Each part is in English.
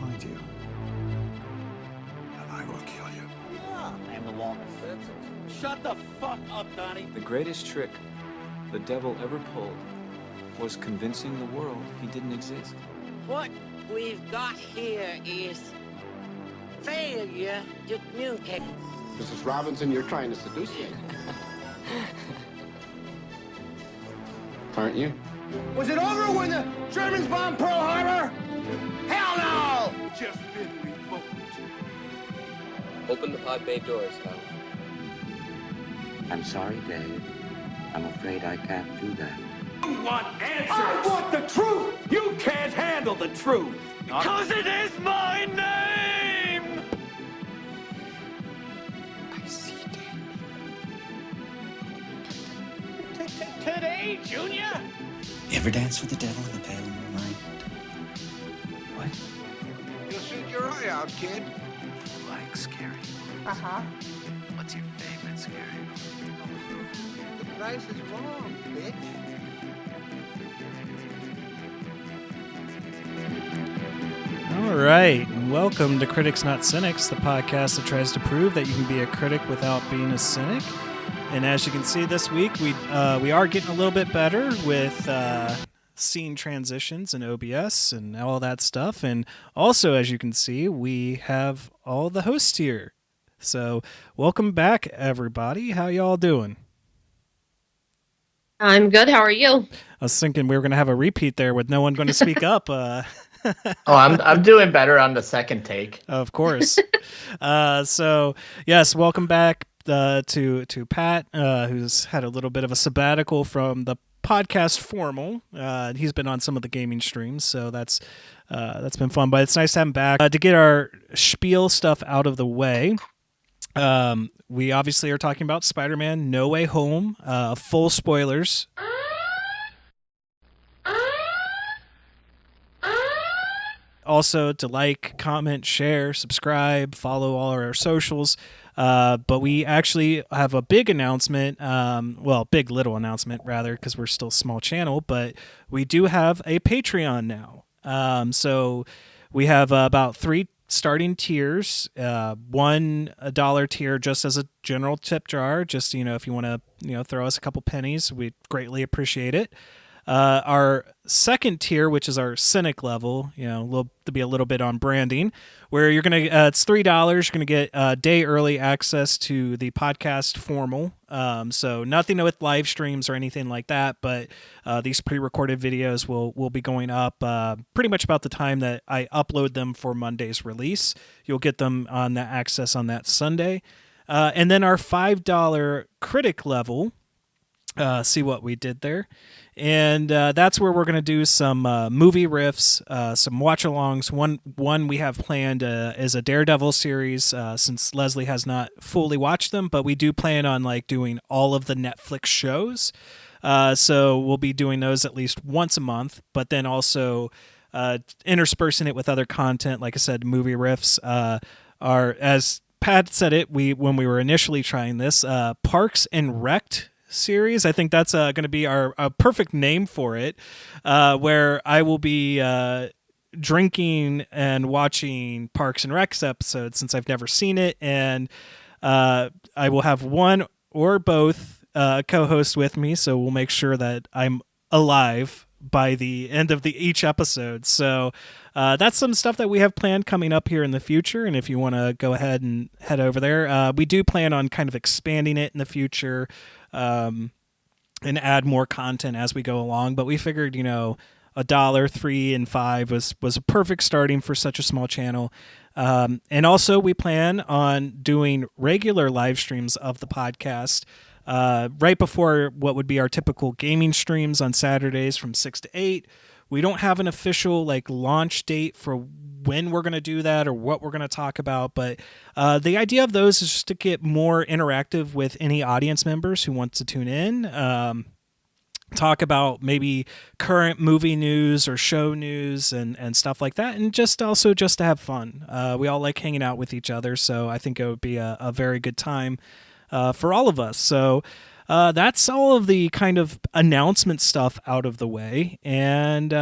find you. And I will kill you. I am the longest. Shut the fuck up, Donnie. The greatest trick the devil ever pulled was convincing the world he didn't exist. What we've got here is failure to communicate. Mrs. Robinson, you're trying to seduce me. Aren't you? Was it over when the Germans bombed Pearl Harbor? Hell no! Just been revoked. Open the pod bay doors, Hal. I'm sorry, Dave. I'm afraid I can't do that. You want answers! I want the truth! You can't handle the truth! Because it is my name! I see, Dave. Today, Junior? You ever dance with the devil in the pale moonlight? What? You'll shoot your eye out, kid. You like scary movies? Uh-huh. What's your favorite scary movie? The price is wrong, bitch. All right, and welcome to Critics Not Cynics, the podcast that tries to prove that you can be a critic without being a cynic. And as you can see this week, we are getting a little bit better with scene transitions and OBS and all that stuff. And also, as you can see, we have all the hosts here. So welcome back, everybody. How y'all doing? I'm good. How are you? I was thinking we were going to have a repeat there with no one going to speak up. I'm doing better on the second take. Of course. So yes, welcome back to Pat, who's had a little bit of a sabbatical from the podcast formal. He's been on some of the gaming streams, so that's been fun. But it's nice to have him back to get our spiel stuff out of the way. We obviously are talking about Spider-Man No Way Home. Full spoilers. Also, to like, comment, share, subscribe, follow all our socials. But we actually have a big announcement, big little announcement, rather, because we're still a small channel, but we do have a Patreon now. So we have about 3 starting tiers, one $1 tier just as a general tip jar, just, if you want to, throw us a couple pennies, we'd greatly appreciate it. Our second tier, which is our cynic level, to be a little bit on branding, where you're going to, it's $3. You're going to get a day early access to the podcast formal. So nothing with live streams or anything like that, but these pre-recorded videos will be going up pretty much about the time that I upload them for Monday's release. You'll get them on the access on that Sunday. And then our $5 critic level, see what we did there. And that's where we're going to do some movie riffs, some watch-alongs. One we have planned is a Daredevil series, since Leslie has not fully watched them, but we do plan on doing all of the Netflix shows. So we'll be doing those at least once a month, but then also interspersing it with other content. Like I said, movie riffs are, as Pat said it, when we were initially trying this, Parks and Rec series. I think that's going to be our perfect name for it, where I will be drinking and watching Parks and Rec episodes since I've never seen it, and I will have one or both co-hosts with me, so we'll make sure that I'm alive by the end of each episode. So that's some stuff that we have planned coming up here in the future, and if you want to go ahead and head over there, we do plan on kind of expanding it in the future, and add more content as we go along. But we figured, $1, $3, and $5 was a perfect starting for such a small channel. And also we plan on doing regular live streams of the podcast right before what would be our typical gaming streams on Saturdays from 6 to 8. We don't have an official launch date for when we're going to do that or what we're going to talk about, but the idea of those is just to get more interactive with any audience members who want to tune in, talk about maybe current movie news or show news and stuff like that, and just to have fun. We all like hanging out with each other, so I think it would be a very good time for all of us. So that's all of the kind of announcement stuff out of the way, and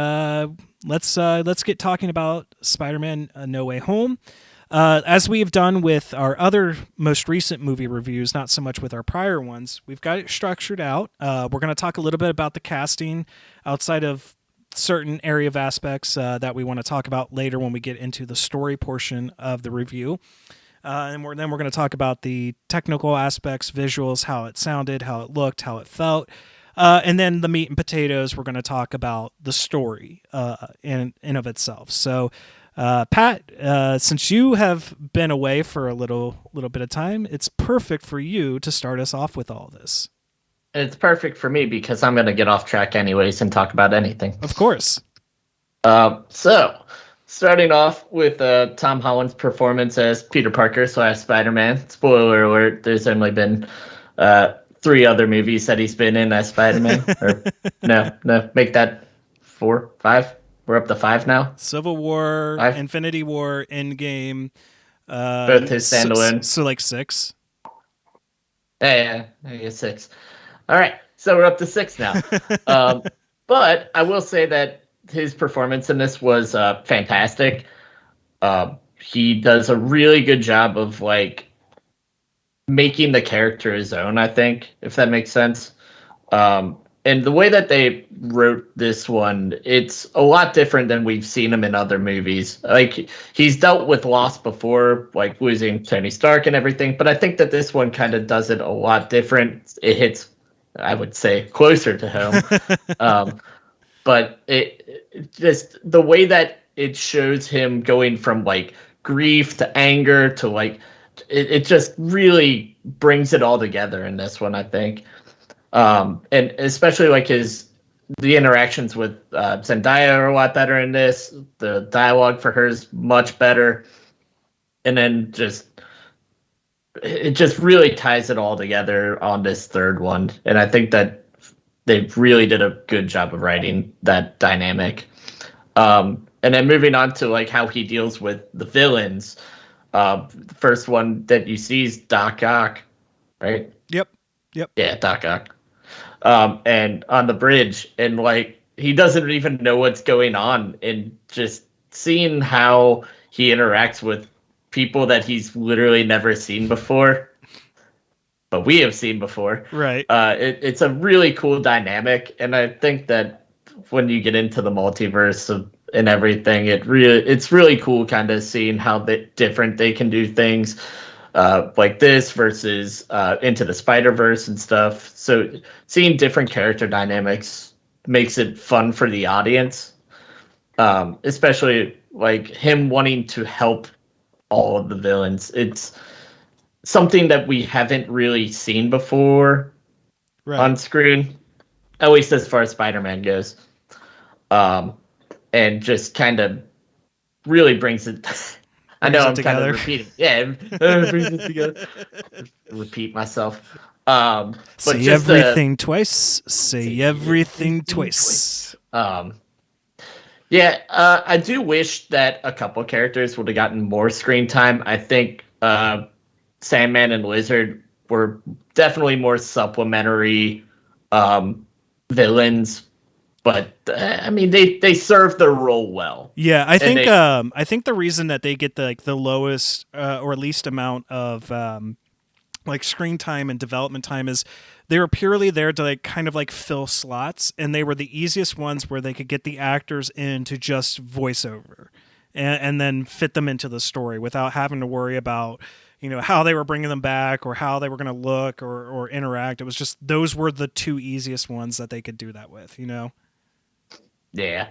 let's get talking about Spider-Man: No Way Home. As we have done with our other most recent movie reviews, not so much with our prior ones, we've got it structured out. We're going to talk a little bit about the casting outside of certain area of aspects that we want to talk about later when we get into the story portion of the review. And then we're going to talk about the technical aspects, visuals, how it sounded, how it looked, how it felt. And then the meat and potatoes, we're going to talk about the story in of itself. So, Pat, since you have been away for a little bit of time, it's perfect for you to start us off with all this. It's perfect for me because I'm going to get off track anyways and talk about anything. Of course. So, starting off with Tom Holland's performance as Peter Parker / Spider-Man. Spoiler alert, there's only been 3 other movies that he's been in as Spider-Man. Or no, make that 4, 5. We're up to 5 now. Civil War, 5? Infinity War, Endgame. Both his standalone. So like 6. Yeah, 6. All right, so we're up to 6 now. But I will say that his performance in this was fantastic. He does a really good job of like making the character his own, I think, if that makes sense. And the way that they wrote this one, it's a lot different than we've seen him in other movies. Like, he's dealt with loss before, like losing Tony Stark and everything, but I think that this one kind of does it a lot different. It hits, I would say, closer to home. But it just, the way that it shows him going from, like, grief to anger to, like, it just really brings it all together in this one, I think. And especially like the interactions with Zendaya are a lot better in this. The dialogue for her is much better. And then it just really ties it all together on this third one. And I think that they really did a good job of writing that dynamic. And then moving on to like how he deals with the villains. The first one that you see is Doc Ock, right? Yep. Yeah, Doc Ock. And on the bridge, and like he doesn't even know what's going on, and just seeing how he interacts with people that he's literally never seen before, but we have seen before. Right. It's a really cool dynamic, and I think that when you get into the multiverse and everything, it's really cool kind of seeing how different they can do things. Like this versus Into the Spider-Verse and stuff. So seeing different character dynamics makes it fun for the audience. Especially like him wanting to help all of the villains. It's something that we haven't really seen before on screen, at least as far as Spider-Man goes. And just kind of really brings it... I know I'm kind of repeating. Yeah, brings it together. Repeat myself. But say everything twice. Say everything twice. Yeah, I do wish that a couple characters would have gotten more screen time. I think Sandman and Lizard were definitely more supplementary villains. But I mean, they serve their role well. Yeah, I think the reason that they get the lowest or least amount of like screen time and development time is they were purely there to like kind of like fill slots, and they were the easiest ones where they could get the actors in to just voice over and then fit them into the story without having to worry about how they were bringing them back or how they were going to look or interact. It was just those were the 2 easiest ones that they could do that with. Yeah.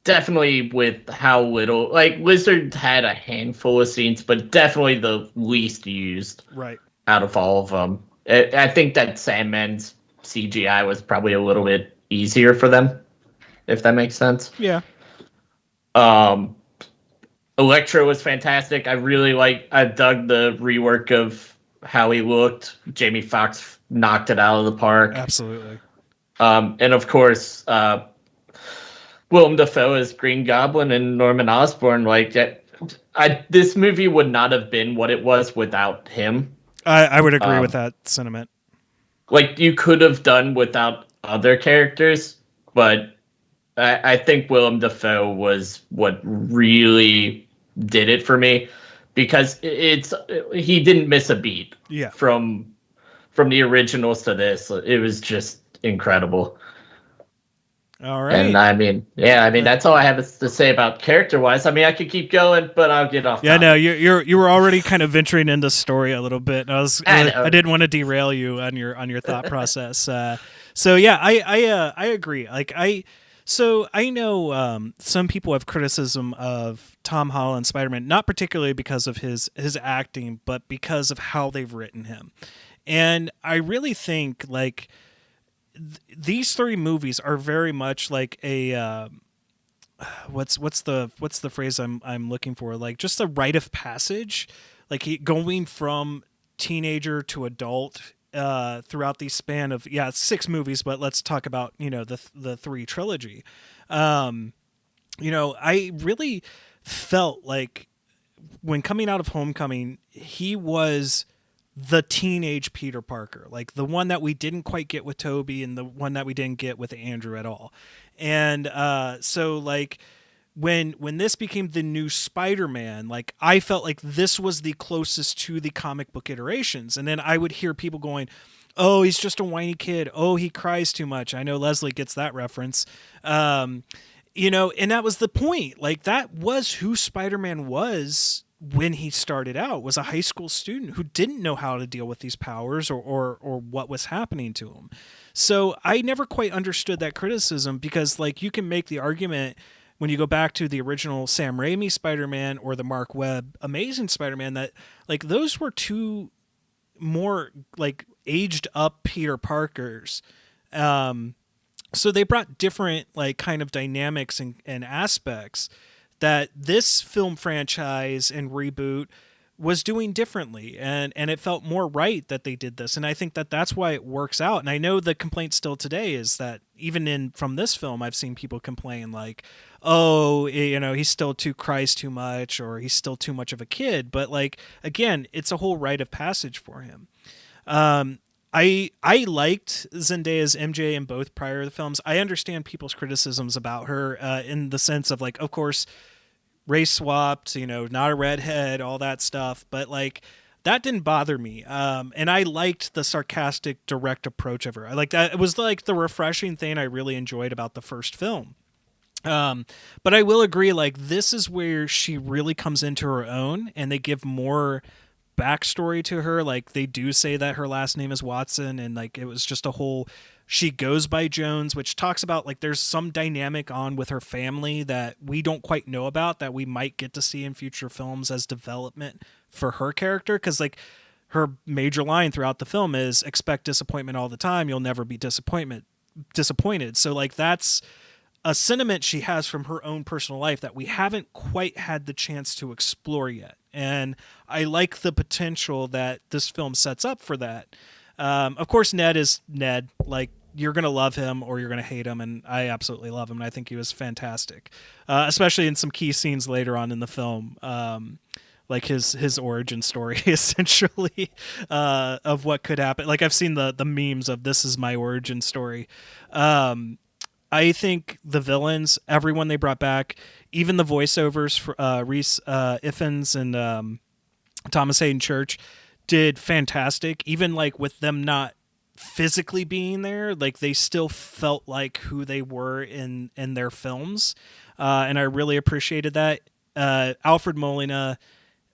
Definitely with how little, like Lizard had a handful of scenes, but definitely the least used out of all of them. I think that Sandman's CGI was probably a little bit easier for them, if that makes sense. Yeah. Electro was fantastic. I dug the rework of how he looked. Jamie Foxx knocked it out of the park. Absolutely. And of course, Willem Dafoe as Green Goblin and Norman Osborn. This movie would not have been what it was without him. I would agree with that sentiment. like you could have done without other characters, but I think Willem Dafoe was what really did it for me, because he didn't miss a beat. Yeah. From the originals to this, it was just incredible. All right. And I mean, that's all I have to say about character-wise. I mean, I could keep going, but I'll get off. Yeah, no, you were already kind of venturing into story a little bit. I didn't want to derail you on your thought process. So yeah, I agree. Like I know some people have criticism of Tom Holland Spider-Man, not particularly because of his acting, but because of how they've written him. And I really think like these three movies are very much like a what's the phrase I'm looking for? Like just a rite of passage, like going from teenager to adult throughout the span of it's 6 movies, but let's talk about the 3 trilogy. I really felt like when coming out of Homecoming, he was the teenage Peter Parker, like the one that we didn't quite get with Toby and the one that we didn't get with Andrew at all. And so like when this became the new Spider-Man, like I felt like this was the closest to the comic book iterations. And then I would hear people going, oh, he's just a whiny kid. Oh, he cries too much. I know Leslie gets that reference. And that was the point. Like that was who Spider-Man was when he started out, was a high school student who didn't know how to deal with these powers or what was happening to him. So I never quite understood that criticism, because like you can make the argument when you go back to the original Sam Raimi Spider-Man or the Mark Webb Amazing Spider-Man that like those were 2 more like aged up Peter Parkers. So they brought different like kind of dynamics and aspects that this film franchise and reboot was doing differently, and it felt more right that they did this, and I think that that's why it works out. And I know the complaint still today is that even from this film, I've seen people complain like, oh, he's still cries too much, or he's still too much of a kid. But like again, it's a whole rite of passage for him. I liked Zendaya's MJ in both prior films. I understand people's criticisms about her in the sense of like, of course, race swapped, not a redhead, all that stuff. But like that didn't bother me. And I liked the sarcastic, direct approach of her. I liked that. It was like the refreshing thing I really enjoyed about the first film. But I will agree, like this is where she really comes into her own, and they give more backstory to her. Like they do say that her last name is Watson, and like it was just a whole, she goes by Jones, which talks about like there's some dynamic on with her family that we don't quite know about, that we might get to see in future films as development for her character. Because like her major line throughout the film is expect disappointment all the time, you'll never be disappointed. So like that's a sentiment she has from her own personal life that we haven't quite had the chance to explore yet. And I like the potential that this film sets up for that. Of course, Ned is Ned. Like, you're going to love him or you're going to hate him, and I absolutely love him, and I think he was fantastic, especially in some key scenes later on in the film, like his origin story, essentially, of what could happen. Like, I've seen the memes of this is my origin story. I think the villains, everyone they brought back, even the voiceovers for Reese Ifans and Thomas Hayden Church, did fantastic. Even like with them not physically being there, like they still felt like who they were in their films, and I really appreciated that. Alfred Molina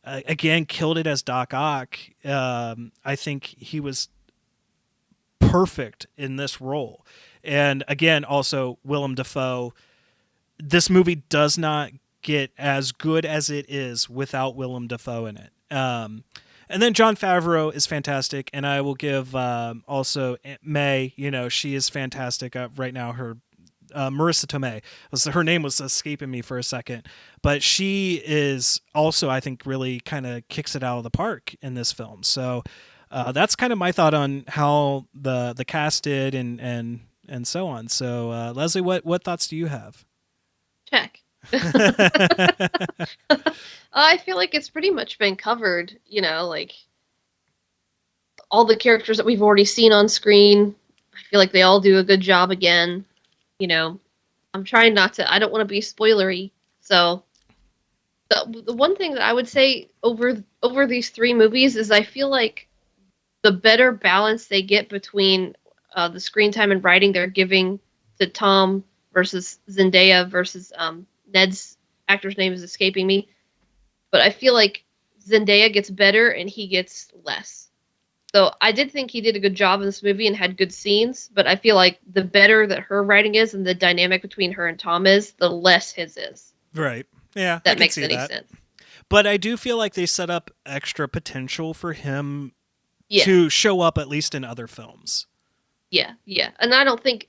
again killed it as Doc Ock. I think he was perfect in this role. And again, also Willem Dafoe. This movie does not get as good as it is without Willem Dafoe in it. And then Jon Favreau is fantastic, and I will give also Aunt May. She is fantastic right now. Her Marissa Tomei, her name was escaping me for a second, but she is also, I think, really kind of kicks it out of the park in this film. So that's kind of my thought on how the cast did and so on. So Leslie, what thoughts do you have? Check. I feel like it's pretty much been covered, like all the characters that we've already seen on screen. I feel like they all do a good job again. You know, I'm trying not to. I don't want to be spoilery. So the one thing that I would say over these three movies is I feel like the better balance they get between the screen time and writing they're giving to Tom versus Zendaya versus Ned's actor's name is escaping me, but I feel like Zendaya gets better and he gets less. So I did think he did a good job in this movie and had good scenes, but I feel like the better that her writing is and the dynamic between her and Tom is, the less his is. Right. Yeah. That makes any sense. But I do feel like they set up extra potential for him to show up at least in other films. Yeah. And I don't think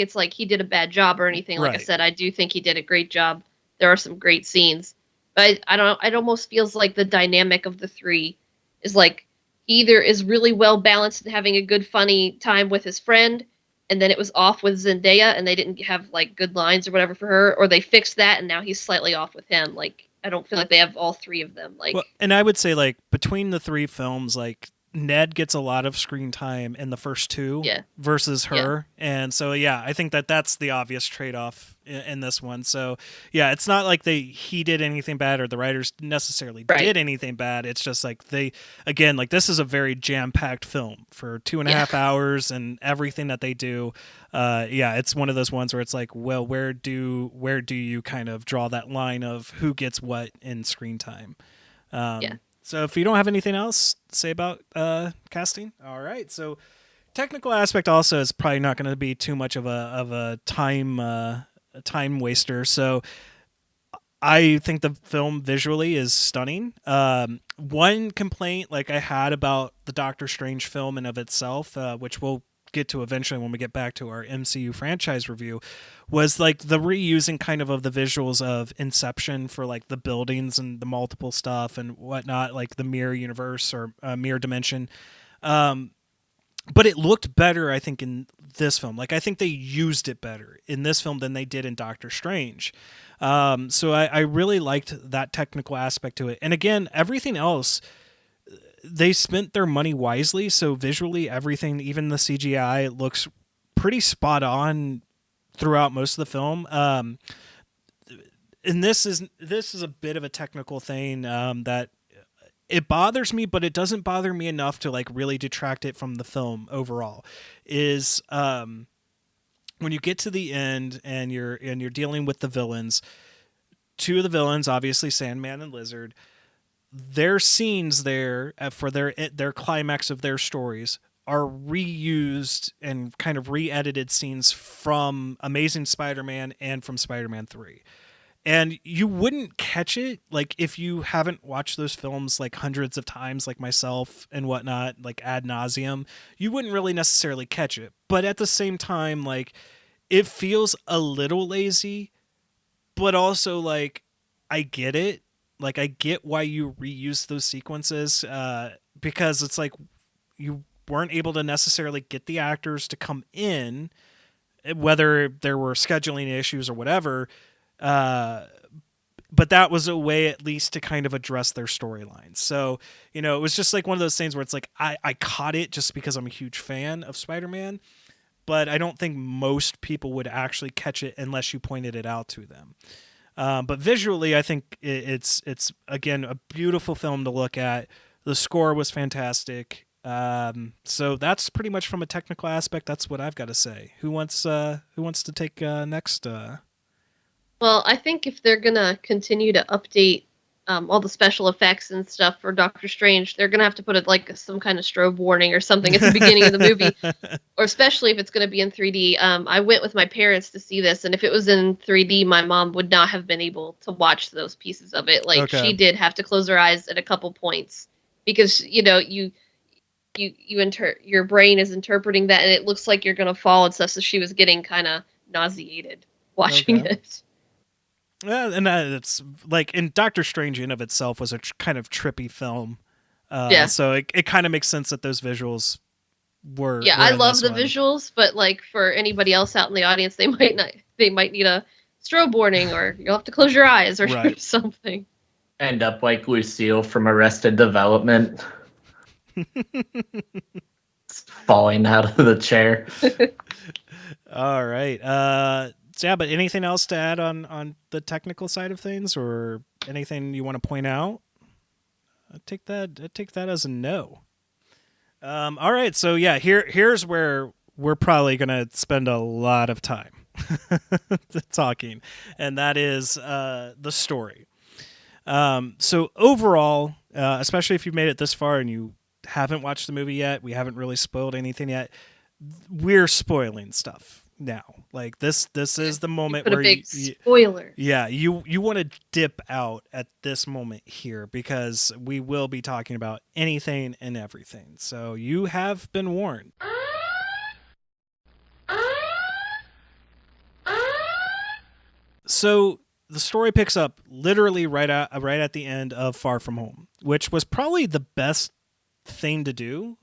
it's like he did a bad job or anything. Like I said, I do think he did a great job. There are some great scenes. But I don't know, it almost feels like the dynamic of the three is like he either is really well balanced and having a good funny time with his friend, and then it was off with Zendaya and they didn't have like good lines or whatever for her, or they fixed that and now he's slightly off with him. Like I don't feel like they have all three of them. Like, well, and I would say like between the three films, like Ned gets a lot of screen time in the first two versus her. And so, I think that's the obvious trade-off in this one. So, it's not like he did anything bad or the writers necessarily did anything bad. It's just like this is a very jam-packed film for 2.5 hours and everything that they do. It's one of those ones where it's like, well, where do you kind of draw that line of who gets what in screen time? So if you don't have anything else to say about casting, all right. So technical aspect also is probably not going to be too much of a time waster. So I think the film visually is stunning. One complaint like I had about the Doctor Strange film in of itself, which we'll get to eventually when we get back to our MCU franchise review, was like the reusing kind of the visuals of Inception for like the buildings and the multiple stuff and whatnot, like the mirror universe or mirror dimension. But it looked better, I think, in this film. Like I think they used it better in this film than they did in Doctor Strange. So I really liked that technical aspect to it. And again, everything else, they spent their money wisely, so visually everything, even the CGI, looks pretty spot on throughout most of the film. And this is a bit of a technical thing that it bothers me, but it doesn't bother me enough to like really detract it from the film overall. Is when you get to the end and you're dealing with the villains, two of the villains, obviously Sandman and Lizard. Their scenes there for their climax of their stories are reused and kind of re-edited scenes from Amazing Spider-Man and from Spider-Man 3. And you wouldn't catch it like if you haven't watched those films like hundreds of times like myself and whatnot, like ad nauseum. You wouldn't really necessarily catch it. But at the same time, like it feels a little lazy, but also like I get it. Like, I get why you reuse those sequences because it's like you weren't able to necessarily get the actors to come in, whether there were scheduling issues or whatever. But that was a way at least to kind of address their storylines. So, it was just like one of those things where it's like I caught it just because I'm a huge fan of Spider-Man, but I don't think most people would actually catch it unless you pointed it out to them. But visually, I think it's again a beautiful film to look at. The score was fantastic. So that's pretty much from a technical aspect. That's what I've got to say. Who wants to take next? Well, I think if they're gonna continue to update all the special effects and stuff for Doctor Strange, they're gonna have to put like some kind of strobe warning or something at the beginning of the movie, or especially if it's gonna be in 3D. I went with my parents to see this, and if it was in 3D, my mom would not have been able to watch those pieces of it. Like she did have to close her eyes at a couple points because your brain is interpreting that, and it looks like you're gonna fall and stuff. So she was getting kind of nauseated watching it. And it's like in Doctor Strange in of itself was a kind of trippy film. So it kind of makes sense that those visuals were. Yeah, I love the visuals, but like for anybody else out in the audience, they might need a strobe warning, or you'll have to close your eyes or something. End up like Lucille from Arrested Development. Falling out of the chair. All right. So yeah, but anything else to add on the technical side of things, or anything you want to point out? I take that as a no. All right. So yeah, here's where we're probably gonna spend a lot of time talking, and that is the story. So overall, especially if you've made it this far and you haven't watched the movie yet, we haven't really spoiled anything yet. We're spoiling stuff now. Like this is the moment where spoiler. Yeah, you want to dip out at this moment here, because we will be talking about anything and everything. So you have been warned. So the story picks up literally right at the end of Far From Home, which was probably the best thing to do,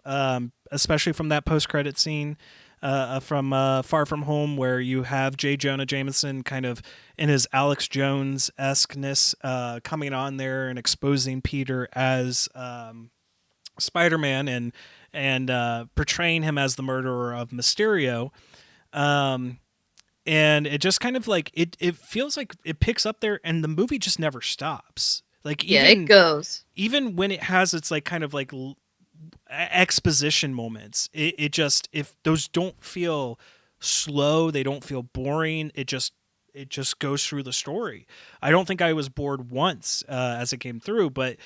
especially from that post-credit scene from Far From Home, where you have J. Jonah Jameson kind of in his Alex Jones-esqueness coming on there and exposing Peter as Spider-Man and portraying him as the murderer of Mysterio. And it just kind of like it feels like it picks up there, and the movie just never stops. Like it goes. Even when it has its like kind of like exposition moments, it just, if those don't feel slow, they don't feel boring. It just goes through the story. I don't think I was bored once as it came through, but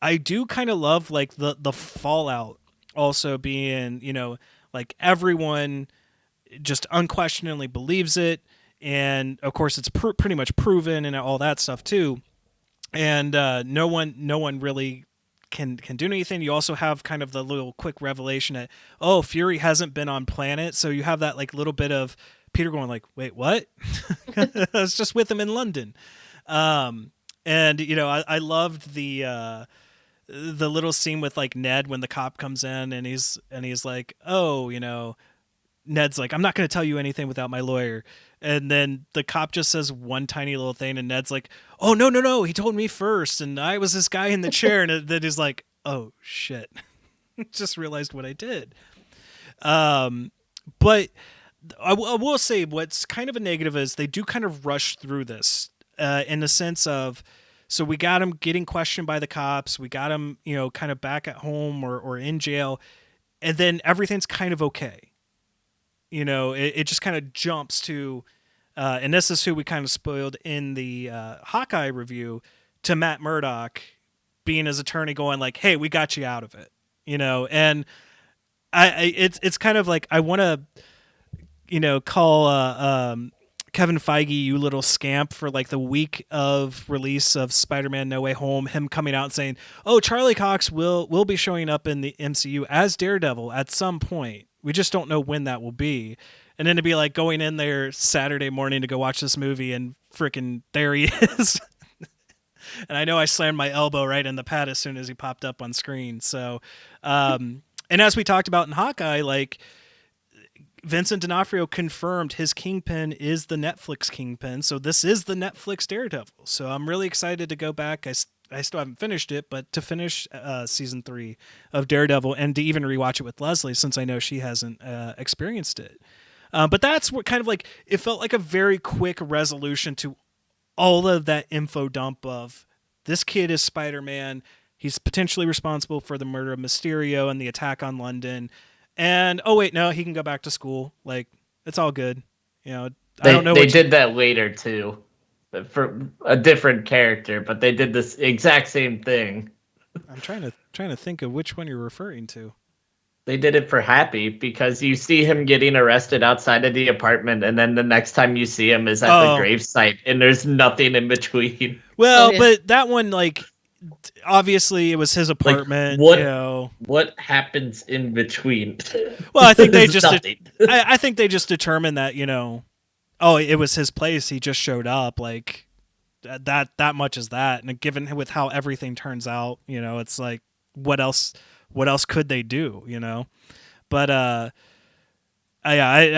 I do kind of love like the fallout also being, like everyone just unquestionably believes it, and of course it's pretty much proven and all that stuff too, and no one really can do anything. You also have kind of the little quick revelation that, oh, Fury hasn't been on planet, so you have that like little bit of Peter going like, wait, what? I was just with him in London. And I loved the little scene with like Ned when the cop comes in and he's like, oh, Ned's like, I'm not going to tell you anything without my lawyer. And then the cop just says one tiny little thing, and Ned's like, oh, no, he told me first, and I was this guy in the chair. And then he's like, oh, shit. Just realized what I did. But I will say what's kind of a negative is they do kind of rush through this in the sense of, so we got him getting questioned by the cops. We got him, kind of back at home or in jail. And then everything's kind of okay. It just kind of jumps to, and this is who we kind of spoiled in the Hawkeye review, to Matt Murdock being his attorney going like, hey, we got you out of it, and it's kind of like, I want to, call Kevin Feige, you little scamp, for like the week of release of Spider-Man No Way Home, him coming out and saying, oh, Charlie Cox will be showing up in the MCU as Daredevil at some point. We just don't know when that will be. And then to be like going in there Saturday morning to go watch this movie, and freaking there he is. And I know I slammed my elbow right in the pad as soon as he popped up on screen. So, and as we talked about in Hawkeye, like Vincent D'Onofrio confirmed his Kingpin is the Netflix Kingpin. So this is the Netflix Daredevil. So I'm really excited to go back. I still haven't finished it, but to finish season 3 of Daredevil, and to even rewatch it with Leslie, since I know she hasn't experienced it. But that's what kind of like, it felt like a very quick resolution to all of that info dump of, this kid is Spider-Man. He's potentially responsible for the murder of Mysterio and the attack on London. And, oh wait, no, he can go back to school. Like, it's all good. I don't know. They did that later too, for a different character, but they did this exact same thing. I'm trying to think of which one you're referring to. They did it for Happy, because you see him getting arrested outside of the apartment, and then the next time you see him is at the gravesite, and there's nothing in between. Well, but that one, like, obviously it was his apartment. Like, what happens in between? Well, I think they just I think they just determined that, it was his place. He just showed up. Like, that much is that. And given with how everything turns out, it's like, what else could they do? But I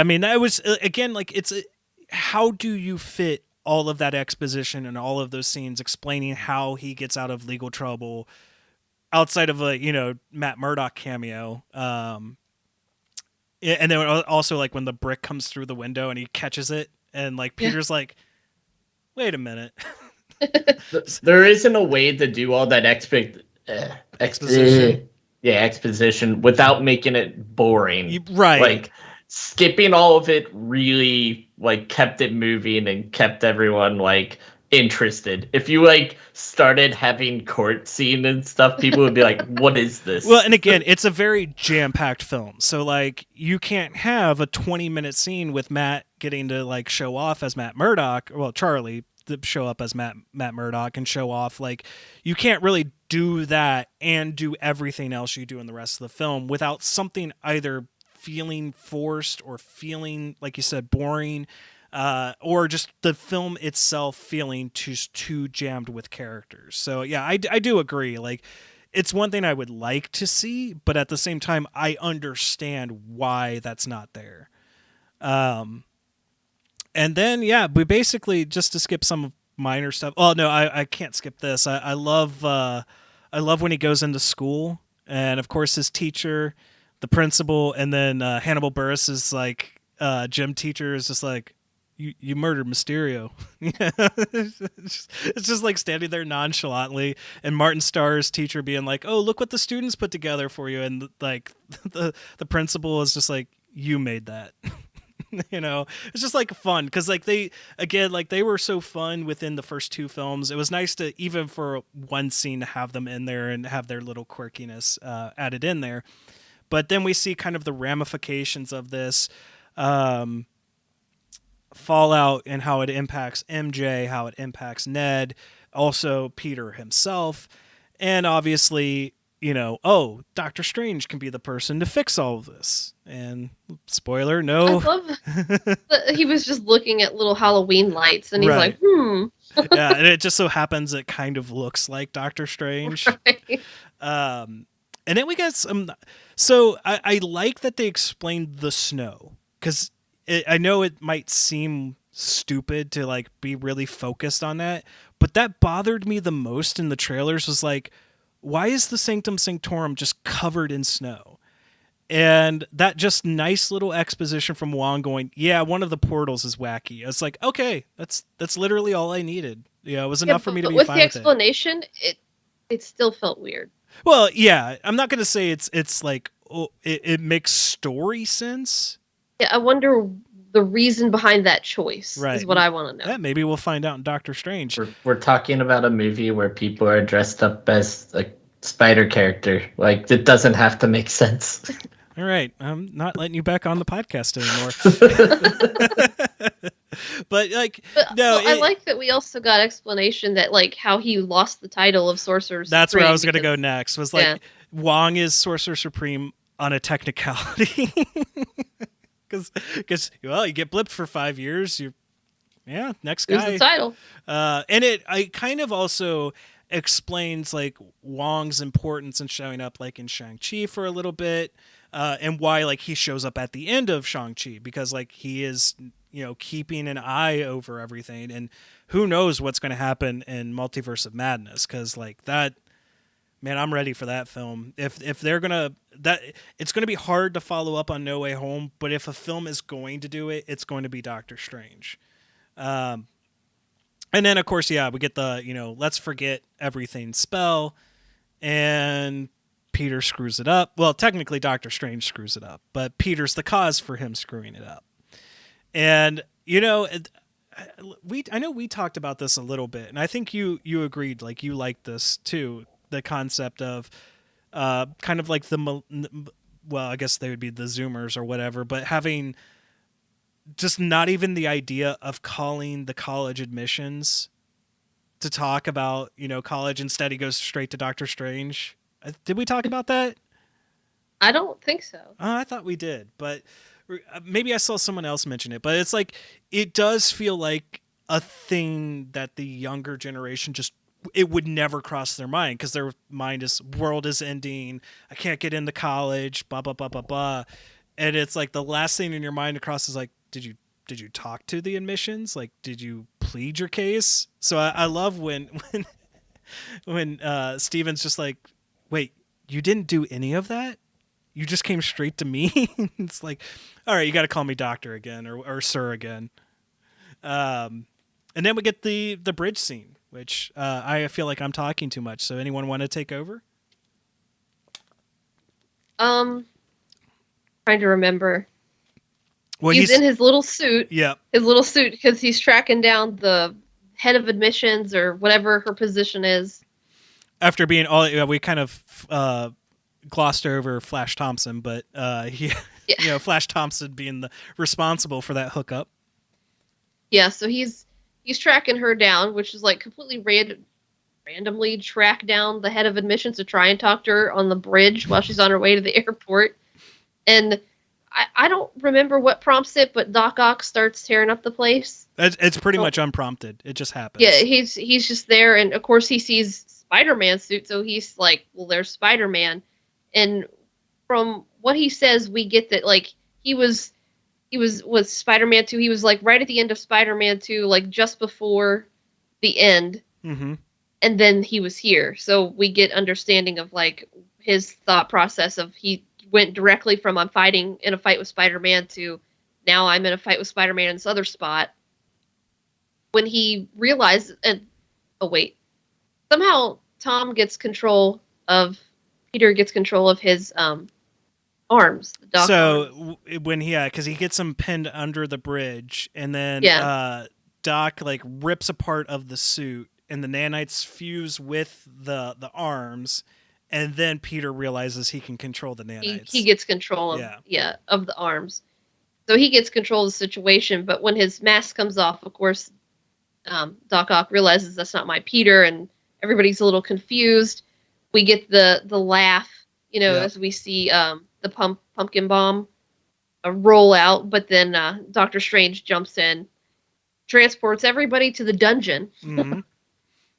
mean, that was, again, like, it's how do you fit all of that exposition and all of those scenes explaining how he gets out of legal trouble outside of a Matt Murdock cameo. And then also like when the brick comes through the window and he catches it, and like Peter's like, wait a minute. There isn't a way to do all that exposition. Exposition without making it boring. Right. Like skipping all of it really like kept it moving and kept everyone like interested. If you like started having court scene and stuff, people would be like, what is this? Well, and again, it's a very jam-packed film. So like you can't have a 20-minute scene with Matt getting to like show off as Matt Murdock, well, Charlie to show up as Matt Murdock and show off. Like you can't really do that and do everything else you do in the rest of the film without something either feeling forced or feeling, like you said, boring, or just the film itself feeling too jammed with characters. So yeah, I do agree. Like it's one thing I would like to see, but at the same time, I understand why that's not there. And then, yeah, we basically, just to skip some minor stuff. Oh no, I can't skip this. I love when he goes into school, and of course his teacher, the principal, and then Hannibal Buress's like gym teacher is just like, you murdered Mysterio. It's just like standing there nonchalantly, and Martin Starr's teacher being like, oh, look what the students put together for you, and like the principal is just like, you made that. It's just like fun because like they were so fun within the first two films. It was nice to, even for one scene, to have them in there and have their little quirkiness added in there. But then we see kind of the ramifications of this fallout and how it impacts MJ, how it impacts Ned, also Peter himself, and obviously, Doctor Strange can be the person to fix all of this. And spoiler, no. I love that he was just looking at little Halloween lights, and he's right. like, Yeah, and it just so happens it kind of looks like Doctor Strange. Right. And then we got some. So I like that they explained the snow, because I know it might seem stupid to like be really focused on that, but that bothered me the most in the trailers. Was like, why is the Sanctum Sanctorum just covered in snow? And that just nice little exposition from Wong going, yeah, one of the portals is wacky. It's like, okay, that's literally all I needed. It was enough for me to be fine with it. With the explanation, it still felt weird. Well, yeah, I'm not going to say it's like, it makes story sense. Yeah, I wonder the reason behind that choice right. is what I want to know. Yeah, maybe we'll find out in Doctor Strange. We're talking about a movie where people are dressed up as a spider character. Like, it doesn't have to make sense. All right, I'm not letting you back on the podcast anymore. I like that we also got explanation that like how he lost the title of Sorcerer Supreme. That's where I was going to go next. Was like Wong is Sorcerer Supreme on a technicality. Because you get blipped for 5 years. Next guy. Here's the title. And I kind of also explains like Wong's importance in showing up like in Shang-Chi for a little bit, and why like he shows up at the end of Shang-Chi, because like he is keeping an eye over everything, and who knows what's going to happen in Multiverse of Madness, because like that. Man, I'm ready for that film. If they're it's gonna be hard to follow up on No Way Home, but if a film is going to do it, it's going to be Doctor Strange. And then of course, we get the let's forget everything spell, and Peter screws it up. Well, technically Doctor Strange screws it up, but Peter's the cause for him screwing it up. And I know we talked about this a little bit, and I think you agreed, like you liked this too. The concept of kind of like I guess they would be the Zoomers or whatever, but having just not even the idea of calling the college admissions to talk about, college. Instead, he goes straight to Doctor Strange. Did we talk about that? I don't think so. I thought we did, but maybe I saw someone else mention it. But it's like, it does feel like a thing that the younger generation it would never cross their mind, because their mind is, world is ending, I can't get into college, blah, blah, blah, blah, blah. And it's like the last thing in your mind across is like, did you talk to the admissions? Like, did you plead your case? So I love when Steven's just like, wait, you didn't do any of that? You just came straight to me? It's like, all right, you got to call me doctor again or sir again. And then we get the bridge scene, which I feel like I'm talking too much. So anyone want to take over? Trying to remember. Well, he's in his little suit. Yeah. His little suit because he's tracking down the head of admissions or whatever her position is. After being we kind of glossed over Flash Thompson, but Flash Thompson being responsible for that hookup. Yeah, so he's tracking her down, which is like completely randomly track down the head of admissions to try and talk to her on the bridge while she's on her way to the airport. And I don't remember what prompts it, but Doc Ock starts tearing up the place. It's pretty much unprompted. It just happens. Yeah, he's just there, and of course he sees Spider-Man's suit, so he's like, well, there's Spider-Man. And from what he says, we get that like he was with Spider-Man 2. He was like right at the end of Spider-Man 2, like just before the end. Mm-hmm. And then he was here. So we get understanding of like his thought process of he went directly from I'm fighting in a fight with Spider-Man to now I'm in a fight with Spider-Man in this other spot. When he realized, somehow Peter gets control of his arms. The Doc arms. When because he gets him pinned under the bridge, and then Doc like rips a part of the suit, and the nanites fuse with the arms, and then Peter realizes he can control the nanites. He gets control of the arms. So he gets control of the situation, but when his mask comes off, of course, Doc Ock realizes that's not my Peter, and everybody's a little confused. We get the laugh, as we see the pumpkin bomb roll out, but then Doctor Strange jumps in, transports everybody to the dungeon,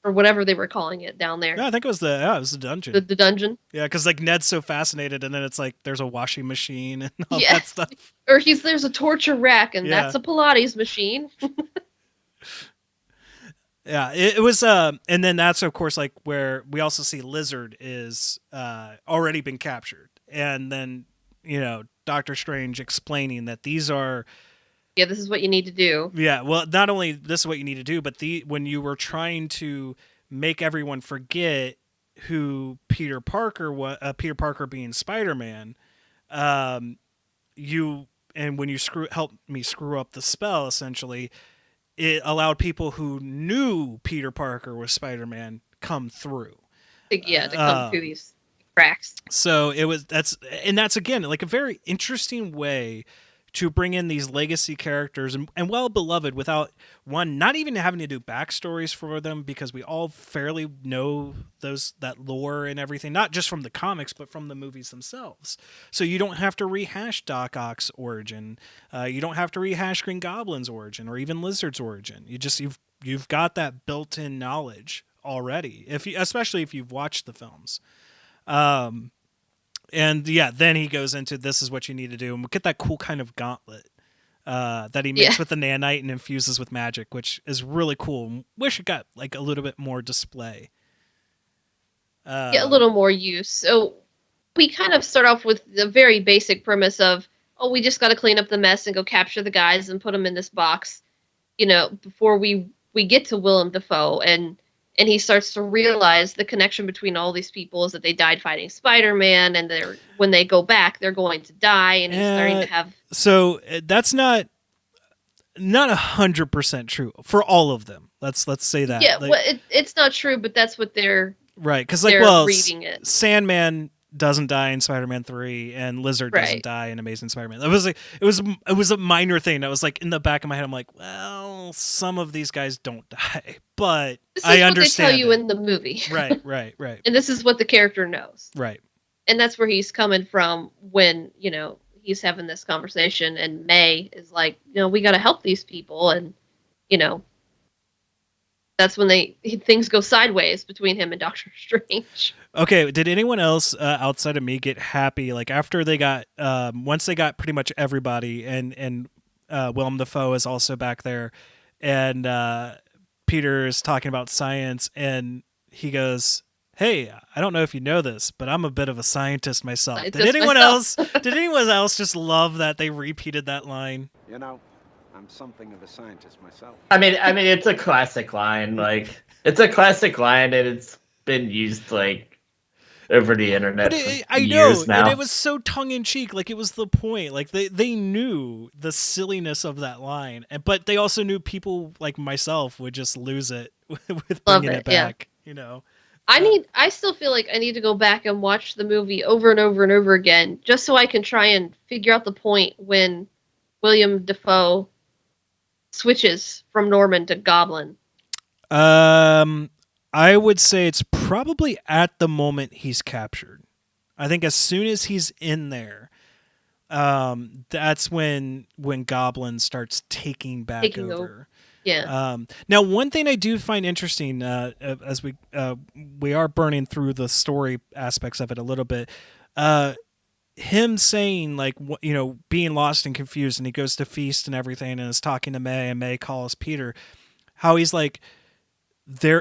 or whatever they were calling it down there. No, I think it was the dungeon. The dungeon. Yeah, because like Ned's so fascinated, and then it's like there's a washing machine and all that stuff. Or there's a torture rack, and that's a Pilates machine. Yeah, it was, and then that's of course like where we also see Lizard is already been captured, and then Doctor Strange explaining that these are. Yeah, this is what you need to do. Yeah, well, not only this is what you need to do, but when you were trying to make everyone forget who Peter Parker was, Peter Parker being Spider-Man, when you helped me screw up the spell, essentially. It allowed people who knew Peter Parker was Spider-Man come through. To come through these cracks. So that's again like a very interesting way to bring in these legacy characters and well beloved without not even having to do backstories for them, because we all fairly know that lore and everything, not just from the comics but from the movies themselves. So you don't have to rehash Doc Ock's origin, you don't have to rehash Green Goblin's origin or even Lizard's origin. You've got that built-in knowledge already, especially if you've watched the films. And then he goes into this is what you need to do, and we get that cool kind of gauntlet that he makes with the nanite and infuses with magic, which is really cool. Wish it got like a little bit more display. A little more use. So we kind of start off with the very basic premise of, we just got to clean up the mess and go capture the guys and put them in this box, before we get to Willem Dafoe, and he starts to realize the connection between all these people is that they died fighting Spider-Man, and when they go back, they're going to die, and he's starting to have. So that's not 100% true for all of them. Let's say that. Yeah, it's not true, but that's what they're right, because reading it. Sandman doesn't die in Spider-Man 3, and Lizard doesn't die in Amazing Spider-Man. It was a minor thing that was like in the back of my head. I'm like, well, some of these guys don't die, but I understand. This is what they tell you in the movie. Right. And this is what the character knows. Right. And that's where he's coming from when, he's having this conversation, and May is like, we got to help these people, and, that's when things go sideways between him and Doctor Strange. Okay, did anyone else outside of me get happy like after they got once they got pretty much everybody, and Willem Dafoe is also back there, and Peter is talking about science, and he goes, hey, I don't know if you know this, but I'm a bit of a scientist myself. Did Scientist anyone myself. else? Did anyone else just love that they repeated that line? You know, I'm something of a scientist myself. I mean, it's a classic line. Like, it's a classic line, and it's been used like over the internet But for I years know, now. and it was so tongue in cheek. Like, it was the point. Like, they knew the silliness of that line, but they also knew people like myself would just lose it with bringing it back. Yeah. You know. I still feel like I need to go back and watch the movie over and over and over again, just so I can try and figure out the point when William Dafoe switches from Norman to Goblin. I would say it's probably at the moment he's captured. I think as soon as he's in there, that's when Goblin starts taking over. Yeah. Now, one thing I do find interesting, as we are burning through the story aspects of it a little bit, him saying, like, you know, being lost and confused, and he goes to feast and everything, and is talking to May, and May calls Peter, how he's like,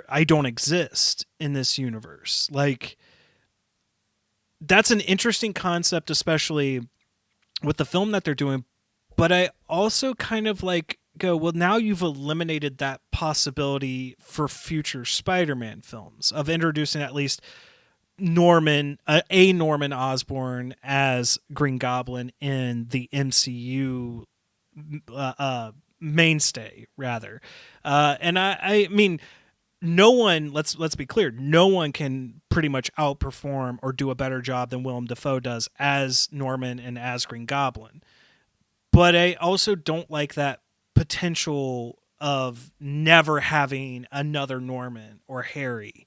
I don't exist in this universe. Like, that's an interesting concept, especially with the film that they're doing. But I also kind of like go, well, now you've eliminated that possibility for future Spider-Man films of introducing at least Norman Osborn as Green Goblin in the MCU mainstay, rather. And I mean, no one, let's be clear, no one can pretty much outperform or do a better job than Willem Dafoe does as Norman and as Green Goblin. But I also don't like that potential of never having another Norman or Harry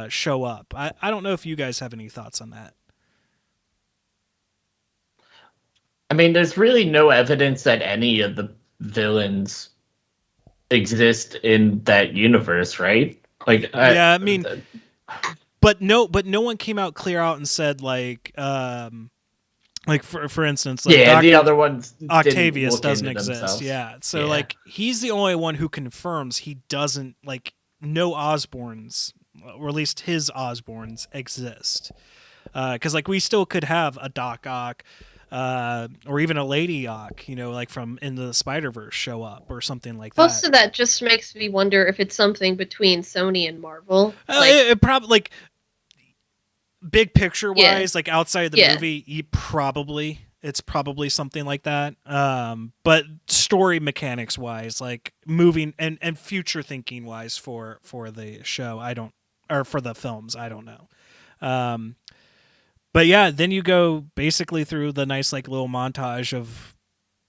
show up. I don't know if you guys have any thoughts on that. I mean, there's really no evidence that any of the villains exist in that universe, right? Like, I mean, but no one came out clear out and said, like for instance, like, the other ones, Octavius doesn't exist. Themselves. Yeah, so like, he's the only one who confirms he doesn't, like, no Osborns, or at least his Osborns exist. Because like, we still could have a Doc Ock, or even a Lady Ock, you know, like from Into the Spider-Verse show up or something like that. Most of that just makes me wonder if it's something between Sony and Marvel. It probably, like, big picture wise, like outside of the movie, it's probably something like that. But story mechanics wise, like moving and future thinking wise for the show, or for the films, I don't know. But yeah, then you go basically through the nice, like, little montage of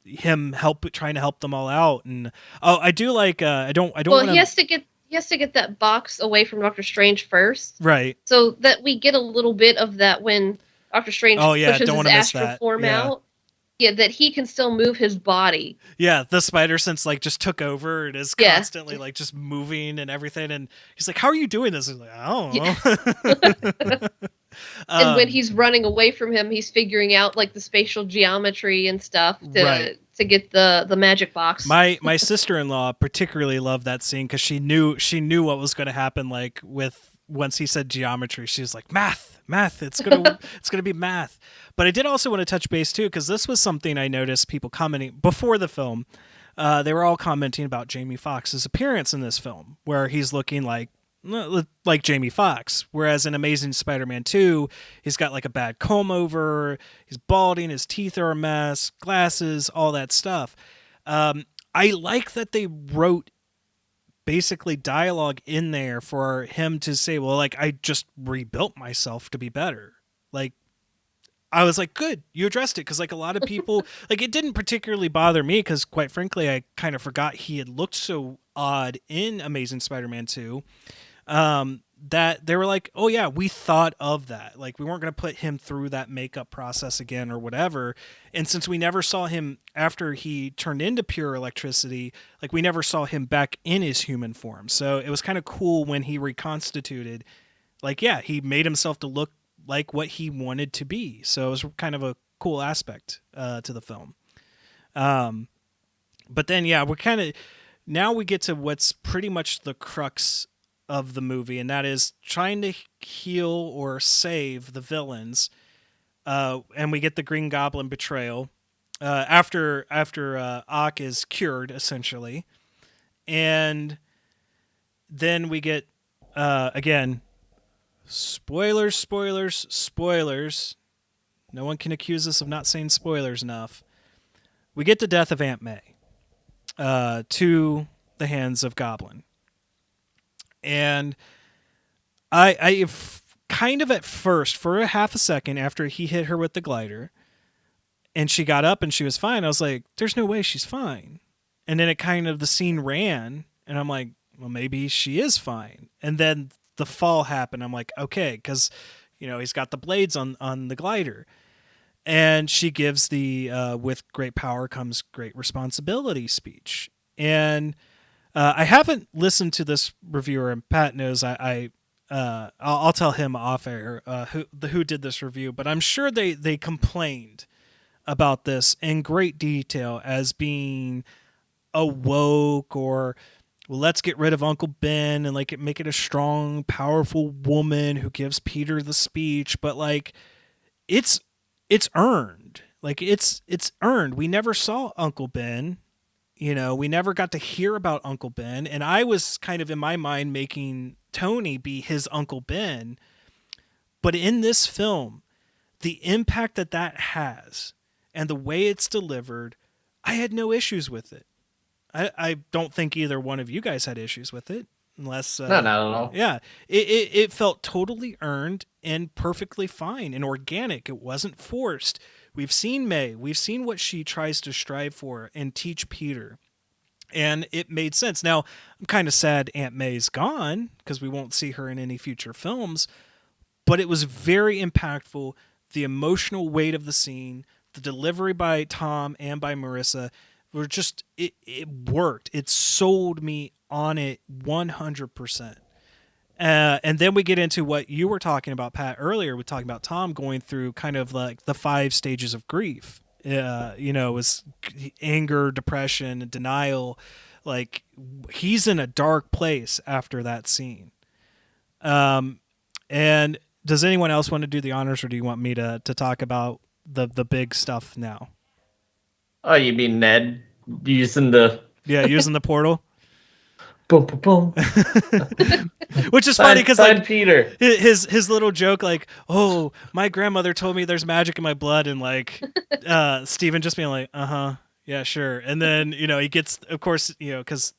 him trying to help them all out, and I do like I don't. Well, he has to get that box away from Doctor Strange first, right? So that we get a little bit of that when Doctor Strange pushes his astral form out. Yeah, that he can still move his body. Yeah, the spider sense, like, just took over and is constantly like just moving and everything, and he's like, "How are you doing this?" He's like, "I don't know." And when he's running away from him, he's figuring out, like, the spatial geometry and stuff to get the magic box. My sister-in-law particularly loved that scene because she knew what was going to happen. Like, once he said geometry, she was like, math. It's gonna be math. But I did also want to touch base too, because this was something I noticed people commenting before the film. They were all commenting about Jamie Foxx's appearance in this film, where he's looking like Jamie Foxx, whereas in Amazing Spider-Man 2, he's got like a bad comb over, he's balding, his teeth are a mess, glasses, all that stuff. I like that they wrote basically dialogue in there for him to say, well, like, I just rebuilt myself to be better. Like, I was like, good, you addressed it, because like, a lot of people, like, it didn't particularly bother me, because quite frankly, I kind of forgot he had looked so odd in Amazing Spider-Man 2. That they were like, oh yeah, we thought of that. Like, we weren't going to put him through that makeup process again or whatever. And since we never saw him after he turned into pure electricity, like, we never saw him back in his human form. So it was kind of cool when he reconstituted, like, yeah, he made himself to look like what he wanted to be. So it was kind of a cool aspect to the film. But then, yeah, now we get to what's pretty much the crux of the movie, and that is trying to heal or save the villains. And we get the Green Goblin betrayal after Ock is cured, essentially. And then we get, again, spoilers. No one can accuse us of not saying spoilers enough. We get the death of Aunt May to the hands of Goblin. And I kind of at first, for a half a second after he hit her with the glider, and she got up and she was fine, I was like, there's no way she's fine. And then the scene ran, and I'm like, well, maybe she is fine. And then the fall happened. I'm like, okay, because, he's got the blades on the glider. And she gives the with great power comes great responsibility speech. And I haven't listened to this reviewer, and Pat knows I'll tell him off air who did this review, but I'm sure they complained about this in great detail as being a woke or, well, let's get rid of Uncle Ben and make it a strong, powerful woman who gives Peter the speech. But it's earned. It's earned. We never saw Uncle Ben. We never got to hear about Uncle Ben. And I was kind of in my mind making Tony be his Uncle Ben. But in this film, the impact that has and the way it's delivered, I had no issues with it. I don't think either one of you guys had issues with it, unless no, not at all. Yeah, it felt totally earned and perfectly fine and organic. It wasn't forced. We've seen May. We've seen what she tries to strive for and teach Peter, and it made sense. Now I'm kind of sad Aunt May's gone because we won't see her in any future films, but it was very impactful. The emotional weight of the scene, the delivery by Tom and by Marissa. Were just it worked. It sold me on it 100%. And then we get into what you were talking about, Pat, earlier. We're talking about Tom going through kind of like the 5 stages of grief. It was anger, depression, denial. He's in a dark place after that scene. And does anyone else want to do the honors, or do you want me to talk about the big stuff now? Oh, you mean Ned using the portal? Boom, boom, boom. Which is funny because Peter, his little joke, oh, my grandmother told me there's magic in my blood, and Steven just being like, yeah, sure. And then he gets, of course, because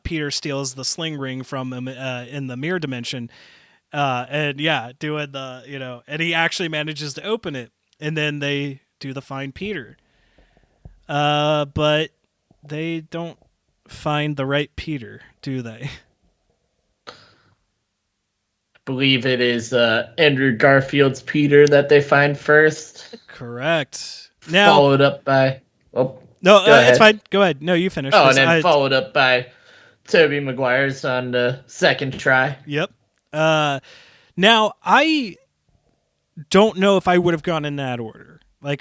Peter steals the sling ring from him in the mirror dimension, and doing the and he actually manages to open it, and then they do the Find Peter. But they don't find the right Peter, do they? I believe it is Andrew Garfield's Peter that they find first. Correct. Now followed up by no, it's fine. Go ahead. No, you finish. Oh, and then followed up by Tobey Maguire's on the second try. Yep. Now I don't know if I would have gone in that order.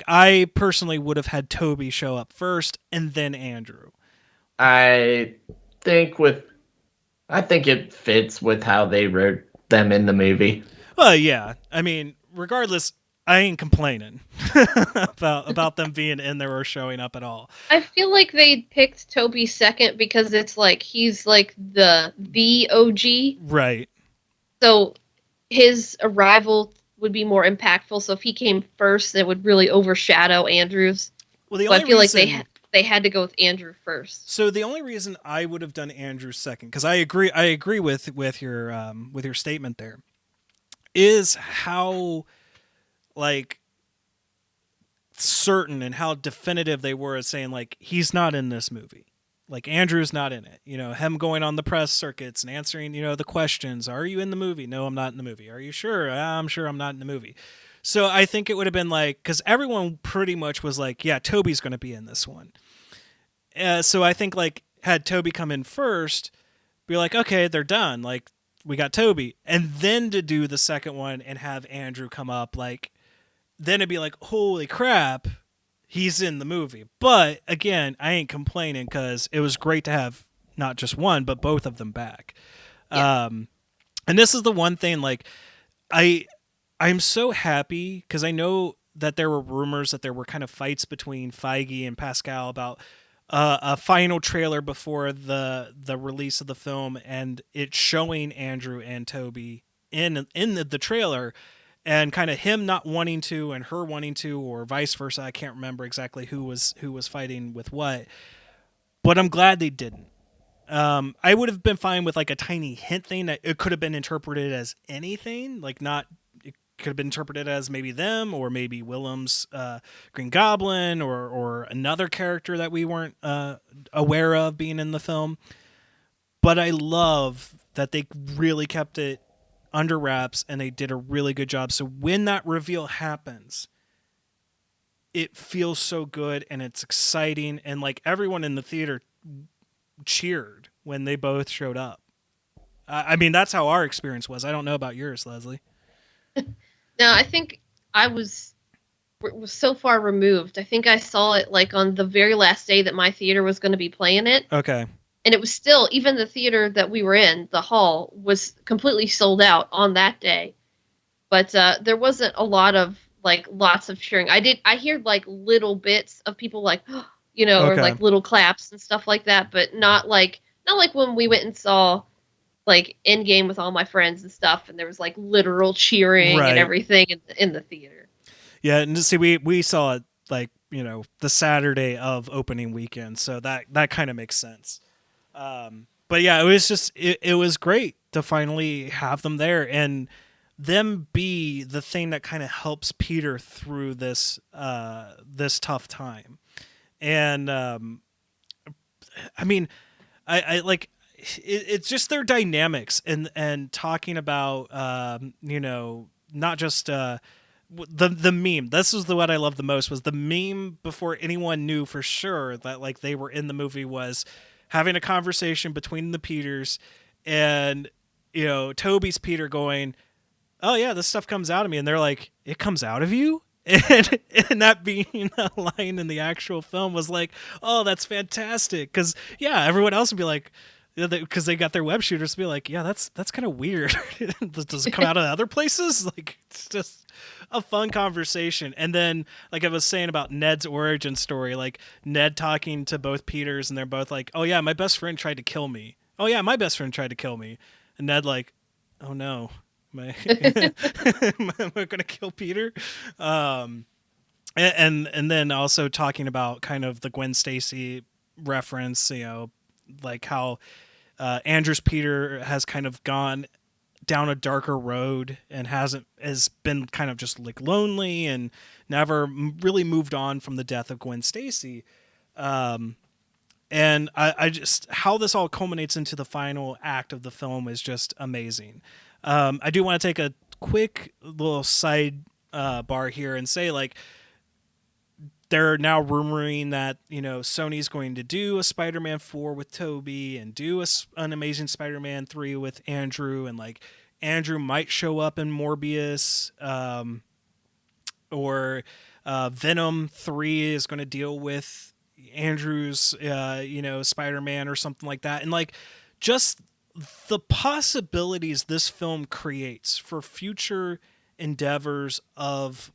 I personally would have had Toby show up first and then Andrew. I think it fits with how they wrote them in the movie. Well, yeah. I mean, regardless, I ain't complaining about them being in there or showing up at all. I feel like they picked Toby second because it's he's the OG. Right. So his arrival would be more impactful. So if he came first, it would really overshadow Andrew's. Well, I feel like they had to go with Andrew first. So the only reason I would have done Andrew second, because I agree with your statement there, is how certain and how definitive they were at saying he's not in this movie. Andrew's not in it. Him going on the press circuits and answering, the questions. Are you in the movie? No, I'm not in the movie. Are you sure? I'm sure I'm not in the movie. So I think it would have been because everyone pretty much was yeah, Toby's going to be in this one. So I think had Toby come in first, be okay, they're done. We got Toby. And then to do the second one and have Andrew come up, then it'd be holy crap, he's in the movie. But again, I ain't complaining because it was great to have not just one, but both of them back. Yeah. And this is the one thing, like, I'm so happy because I know that there were rumors that there were kind of fights between Feige and Pascal about a final trailer before the release of the film, and it showing Andrew and Toby in the trailer, and kind of him not wanting to and her wanting to, or vice versa. I can't remember exactly who was fighting with what, but I'm glad they didn't. I would have been fine with like a tiny hint thing that it could have been interpreted as anything, like not. It could have been interpreted as maybe them or maybe Willem's Green Goblin or another character that we weren't aware of being in the film. But I love that they really kept it under wraps and they did a really good job. So when that reveal happens, it feels so good and it's exciting, and like everyone in the theater cheered when they both showed up. I mean, that's how our experience was. I don't know about yours, Leslie. No, I think I was so far removed. I think I saw it like on the very last day that my theater was going to be playing it. Okay. And it was still, even the theater that we were in, the hall, was completely sold out on that day. But there wasn't a lot of, like, lots of cheering. I hear, like, little bits of people, like, you know, Okay. or, like, little claps and stuff like that, but not like when we went and saw, like, Endgame with all my friends and stuff, and there was, like, literal cheering Right. and everything in the theater. Yeah, and see, we saw it, like, you know, the Saturday of opening weekend, so that kind of makes sense. But yeah, it was just it was great to finally have them there and them be the thing that kind of helps Peter through this this tough time. And I mean, I like it's just their dynamics and talking about you know, not just the meme. This was what I loved the most, was the meme before anyone knew for sure that like they were in the movie, was having a conversation between the Peters, and you know, Toby's Peter going, "Oh yeah, this stuff comes out of me," and they're like, "It comes out of you?" And that being a line in the actual film was like, "Oh, that's fantastic," because yeah, everyone else would be like, because they got their web shooters to be like, "Yeah, that's kind of weird." Does it come out of other places? Like, it's just a fun conversation. And then, like I was saying about Ned's origin story, like Ned talking to both Peters, and they're both like, "Oh yeah, my best friend tried to kill me. Oh yeah, my best friend tried to kill me." And Ned like, "Oh no, am I gonna kill Peter?" And then also talking about kind of the Gwen Stacy reference, you know, like how Andrew's Peter has kind of gone down a darker road and has been kind of just like lonely and never really moved on from the death of Gwen Stacy. And I just, how this all culminates into the final act of the film is just amazing. I do want to take a quick little side bar here and say, like, they're now rumoring that, you know, Sony's going to do a Spider-Man 4 with Tobey and do an Amazing Spider-Man 3 with Andrew, and like Andrew might show up in Morbius, or Venom 3 is going to deal with Andrew's, you know, Spider-Man or something like that. And like, just the possibilities this film creates for future endeavors of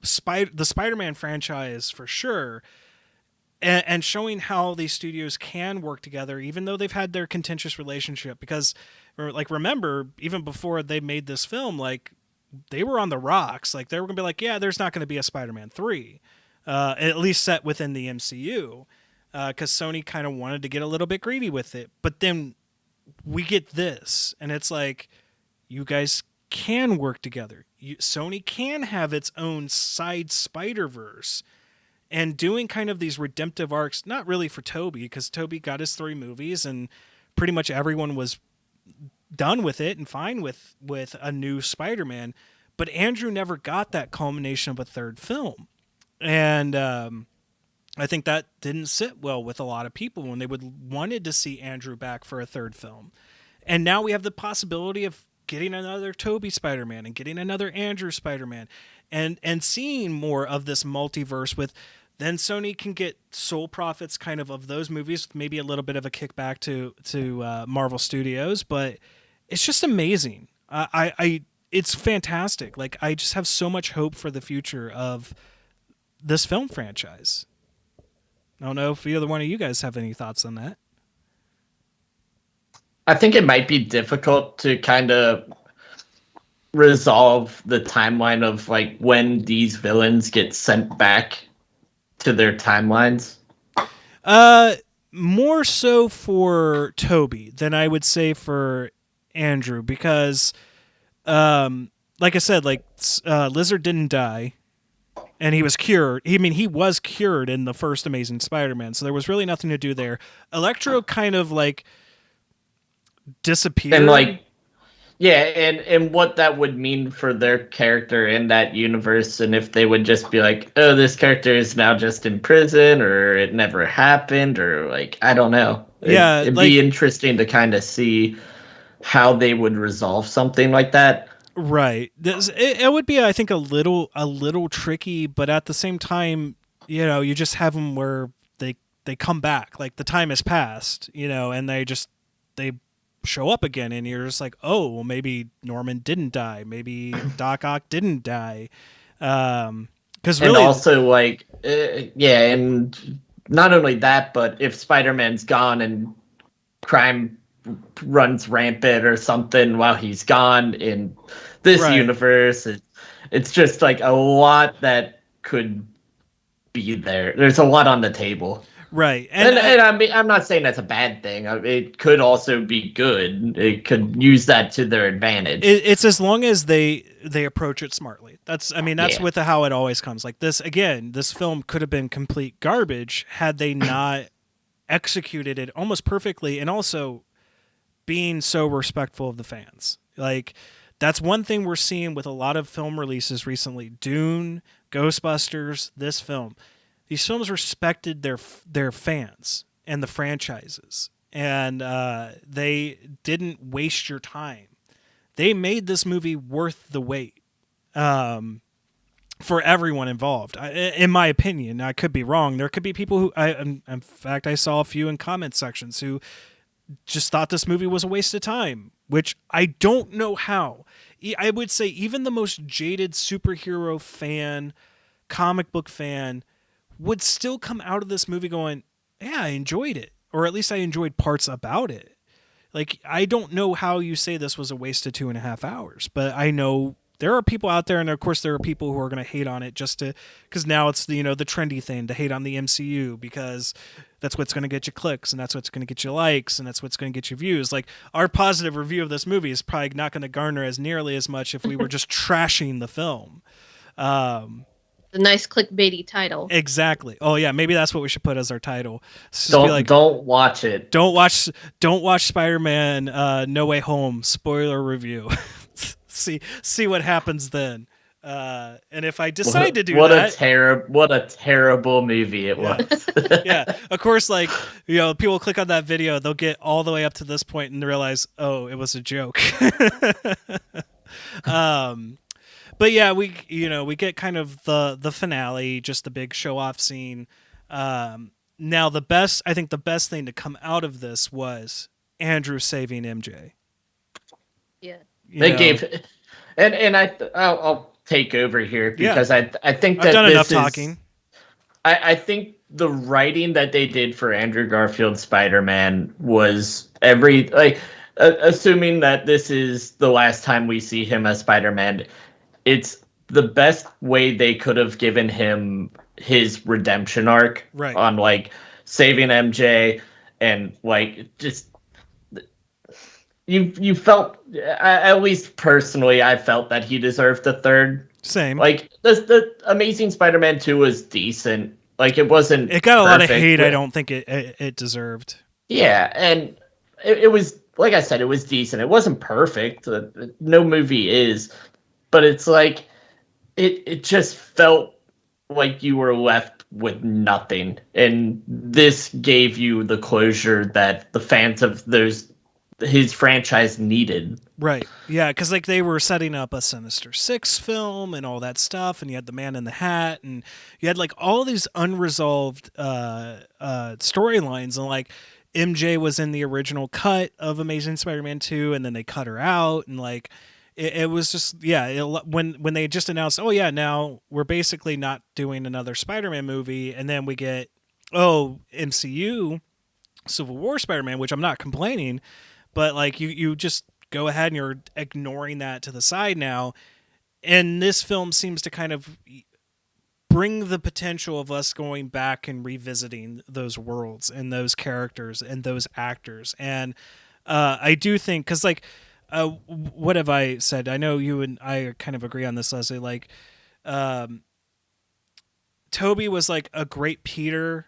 the Spider-Man franchise for sure, and showing how these studios can work together even though they've had their contentious relationship. Because, like, remember, even before they made this film, like, they were on the rocks. Like, they were gonna be like, yeah, there's not going to be a Spider-Man 3, at least set within the MCU, because Sony kind of wanted to get a little bit greedy with it. But then we get this, and it's like, you guys can work together. Sony can have its own side Spider-Verse, and doing kind of these redemptive arcs, not really for Tobey, because Tobey got his 3 movies and pretty much everyone was done with it and fine with a new Spider-Man, but Andrew never got that culmination of a third film. And I think that didn't sit well with a lot of people when they wanted to see Andrew back for a third film. And now we have the possibility of getting another Tobey Spider-Man and getting another Andrew Spider-Man, and seeing more of this multiverse. With then Sony can get sole profits kind of those movies, maybe a little bit of a kickback to Marvel Studios, but it's just amazing. It's fantastic. Like, I just have so much hope for the future of this film franchise. I don't know if either one of you guys have any thoughts on that. I think it might be difficult to kind of resolve the timeline of like when these villains get sent back to their timelines. More so for Toby than I would say for Andrew, because like I said, like Lizard didn't die and he was cured. He was cured in the first Amazing Spider-Man, so there was really nothing to do there. Electro kind of like disappeared. And like, yeah, and what that would mean for their character in that universe, and if they would just be like, oh, this character is now just in prison, or it never happened, or like, I don't know. It'd be interesting to kind of see how they would resolve something like that. Right. It would be, I think, a little tricky, but at the same time, you just have them where they come back, like the time has passed, and they show up again, and you're just like, oh, well, maybe Norman didn't die, maybe Doc Ock didn't die, because really, and also like, and not only that, but if Spider-Man's gone and crime runs rampant or something while he's gone in this universe, it's just like a lot that could be there. There's a lot on the table. Right. And I mean, I'm not saying that's a bad thing. It could also be good. It could use that to their advantage. It's as long as they approach it smartly. That's with how it always comes. Like this film could have been complete garbage had they not executed it almost perfectly, and also being so respectful of the fans. Like, that's one thing we're seeing with a lot of film releases recently. Dune, Ghostbusters, this film. These films respected their fans and the franchises, and they didn't waste your time. They made this movie worth the wait for everyone involved. In my opinion, I could be wrong. There could be people who, in fact, I saw a few in comment sections who just thought this movie was a waste of time, which I don't know how. I would say even the most jaded superhero fan, comic book fan, would still come out of this movie going, yeah, I enjoyed it. Or at least I enjoyed parts about it. Like, I don't know how you say this was a waste of 2.5 hours, but I know there are people out there, and of course there are people who are going to hate on it because now it's the trendy thing to hate on the MCU because that's what's going to get you clicks, and that's what's going to get you likes, and that's what's going to get you views. Like, our positive review of this movie is probably not going to garner as nearly as much if we were just trashing the film. The nice clickbaity title. Exactly. Oh yeah, maybe that's what we should put as our title. Don't watch it. Don't watch Spider-Man No Way Home spoiler review. see what happens then. And if I decide to do what a terrible movie it was. Yeah. Of course, like, people click on that video, they'll get all the way up to this point and realize, oh, it was a joke. But yeah, we get kind of the finale, just the big show off scene. Now I think the best thing to come out of this was Andrew saving MJ. Yeah. I'll take over here because I think that I've done enough talking. I think the writing that they did for Andrew Garfield's Spider-Man was assuming that this is the last time we see him as Spider-Man, it's the best way they could have given him his redemption arc on like saving MJ and like just you felt, at least personally, I felt that he deserved the third. Same. Like the Amazing Spider-Man 2 was decent. Like it wasn't. It got a lot of hate. I don't think it deserved. Yeah, and it was, like I said, it was decent. It wasn't perfect. No movie is. But it's like, it just felt like you were left with nothing. And this gave you the closure that the fans of his franchise needed. Right. Yeah, because like they were setting up a Sinister Six film and all that stuff, and you had the Man in the Hat, and you had like all these unresolved storylines, and like MJ was in the original cut of Amazing Spider-Man 2, and then they cut her out, and like it was just when they just announced, oh yeah, now we're basically not doing another Spider-Man movie, and then we get MCU Civil War Spider-Man, which I'm not complaining, but like you just go ahead and you're ignoring that to the side now, and this film seems to kind of bring the potential of us going back and revisiting those worlds and those characters and those actors. And I do think, because like what have I said? I know you and I kind of agree on this, Leslie. Like Toby was like a great Peter,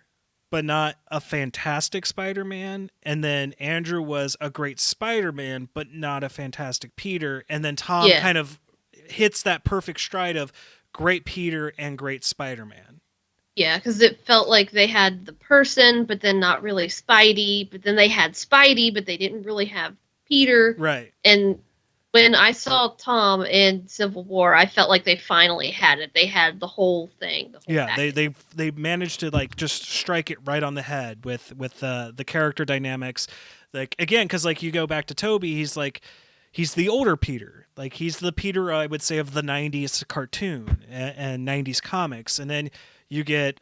but not a fantastic Spider-Man. And then Andrew was a great Spider-Man, but not a fantastic Peter. And then Tom kind of hits that perfect stride of great Peter and great Spider-Man. Yeah, because it felt like they had the person, but then not really Spidey. But then they had Spidey, but they didn't really have Peter. Right. And when I saw Tom in Civil War, I felt like they finally had it. They had the whole thing. They managed to like just strike it right on the head with the character dynamics. Like again, because like you go back to Toby, he's the older Peter. Like he's the Peter, I would say, of the 90s cartoon and 90s comics. And then you get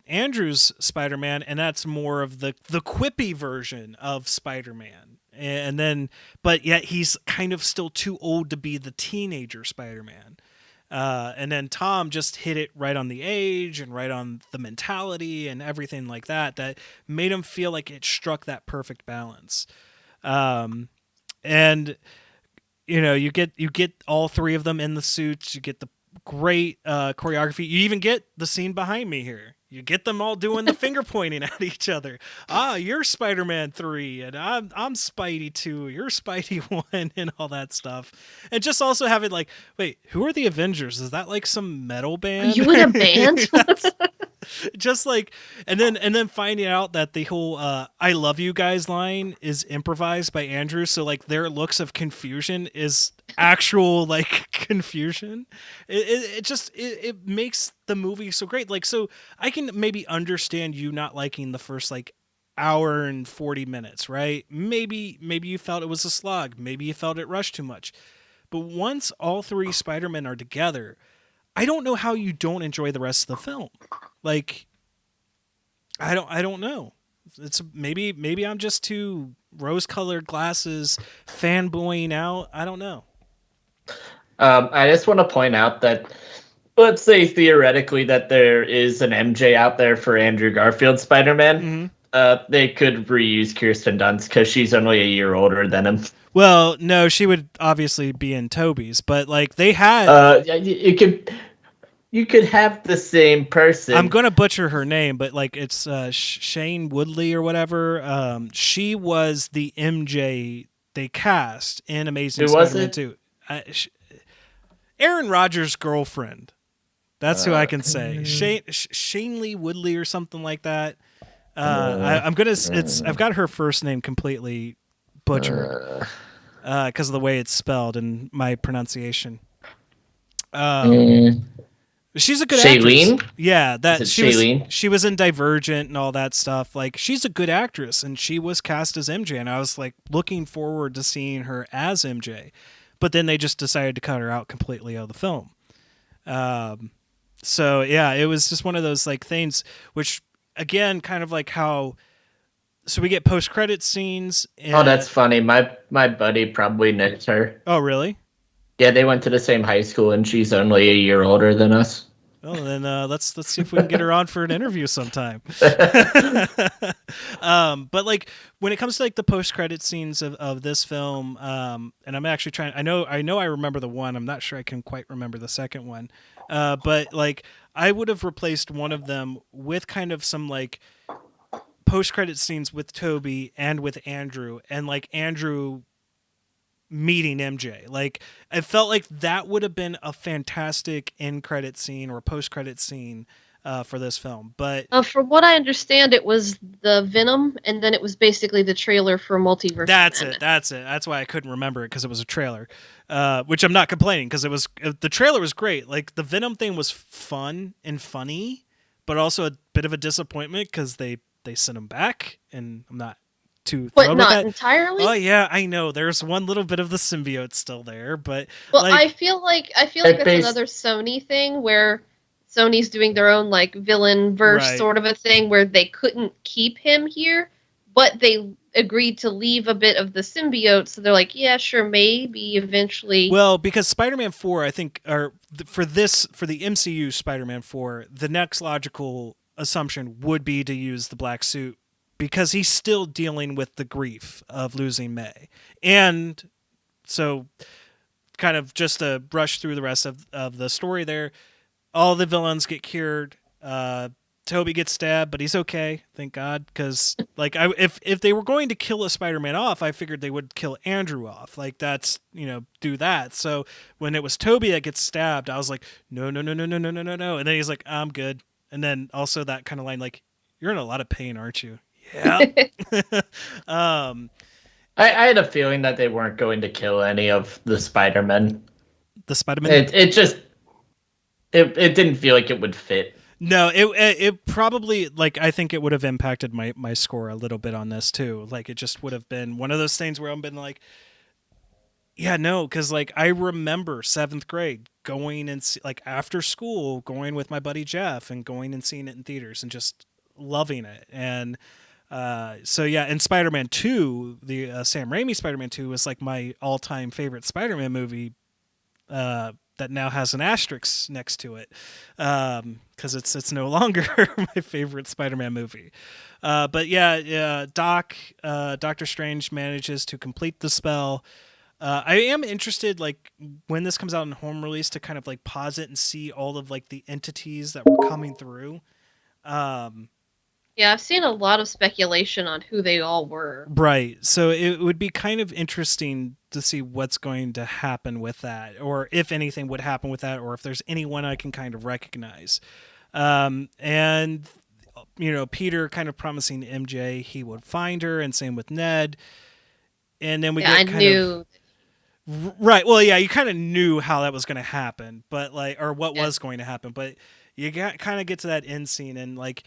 Andrew's Spider-Man, and that's more of the quippy version of Spider-Man. And then, but yet he's kind of still too old to be the teenager Spider-Man. And then Tom just hit it right on the age and right on the mentality and everything like that made him feel like it struck that perfect balance. And you know, you get all three of them in the suits. You get the great choreography. You even get the scene behind me here. You get them all doing the finger pointing at each other. You're Spider-Man 3, and I'm Spidey 2. You're Spidey 1, and all that stuff. And just also having like, wait, who are the Avengers? Is that like some metal band? Are you in a band? Just like, and then finding out that the whole "I love you guys" line is improvised by Andrew, so like their looks of confusion is actual like confusion. It makes the movie so great. Like, so I can maybe understand you not liking the first like hour and 40 minutes, right? Maybe you felt it was a slog. Maybe you felt it rushed too much. But once all three Spider-Men are together, I don't know how you don't enjoy the rest of the film. Like, I don't know. It's maybe I'm just too rose-colored glasses fanboying out. I don't know. I just want to point out that, let's say theoretically that there is an MJ out there for Andrew Garfield Spider-Man. Mm-hmm. They could reuse Kirsten Dunst because she's only a year older than him. Well, no, she would obviously be in Toby's, but like they had. You could have the same person. I'm gonna butcher her name, but like it's Shane Woodley or whatever. She was the MJ they cast in Amazing Spider-Man 2. Aaron Rodgers' girlfriend. That's who I can say. Shane Lee Woodley or something like that. I've got her first name completely butchered because of the way it's spelled and my pronunciation. She's a good Shailene? actress. Yeah, she was in Divergent and all that stuff. Like, she's a good actress, and she was cast as MJ, and I was like looking forward to seeing her as MJ. But then they just decided to cut her out completely out of the film. So yeah, it was just one of those like things, which again, kind of like how. So we get post-credit scenes. Oh, that's funny. My buddy probably knows her. Oh, really? Yeah, they went to the same high school, and she's only a year older than us. Oh, then let's see if we can get her on for an interview sometime. But like when it comes to like the post-credit scenes of this film, and I'm actually trying. I know I remember the one. I'm not sure I can quite remember the second one. But like I would have replaced one of them with kind of some like post-credit scenes with Toby and with Andrew, and like Andrew meeting MJ. Like I felt like that would have been a fantastic end credit scene or post credit scene for this film. But from what I understand, it was the Venom, and then it was basically the trailer for Multiverse. That's it. That's why I couldn't remember it, because it was a trailer, which I'm not complaining, because the trailer was great. Like the Venom thing was fun and funny, but also a bit of a disappointment because they they sent him back, and I'm not too But thrilled not with that. entirely. Oh yeah, I know. There's one little bit of the symbiote still there, but Well, like, I feel like that's another Sony thing where Sony's doing their own like villain verse Right. sort of a thing where they couldn't keep him here, but they agreed to leave a bit of the symbiote. So they're like, yeah, sure, maybe eventually. well, because Spider-Man 4, I think, for the MCU Spider-Man 4, the next logical assumption would be to use the black suit because he's still dealing with the grief of losing May. And so kind of just to brush through the rest of the story there, all the villains get cured. Toby gets stabbed, but he's okay, thank God. Because like, if they were going to kill a Spider-Man off, I figured they would kill Andrew off. Like that's do that. So when it was Toby that gets stabbed, I was like, no, and then he's like, I'm good. And then also that kind of line, like, you're in a lot of pain, aren't you? Yeah. I had a feeling that they weren't going to kill any of the Spider-Men. The Spider-Man. It didn't feel like it would fit. No, it probably, like, I think it would have impacted my score a little bit on this too. Like, it just would have been one of those things where I've been like, yeah, no, because like I remember 7th grade going and like after school going with my buddy Jeff and going and seeing it in theaters and just loving it. And so yeah, and Spider-Man 2, the Sam Raimi Spider-Man 2 was like my all-time favorite Spider-Man movie. That now has an asterisk next to it because it's no longer my favorite Spider-Man movie. But yeah, Doctor Strange manages to complete the spell. I am interested, like, when this comes out in home release, to kind of like pause it and see all of like the entities that were coming through. Yeah, I've seen a lot of speculation on who they all were. Right. So it would be kind of interesting to see what's going to happen with that, or if anything would happen with that, or if there's anyone I can kind of recognize. And, Peter kind of promising MJ he would find her, and same with Ned. And then we get right. Well, yeah, you kind of knew how that was going to happen, but like, or what was going to happen, but you kind of get to that end scene and like,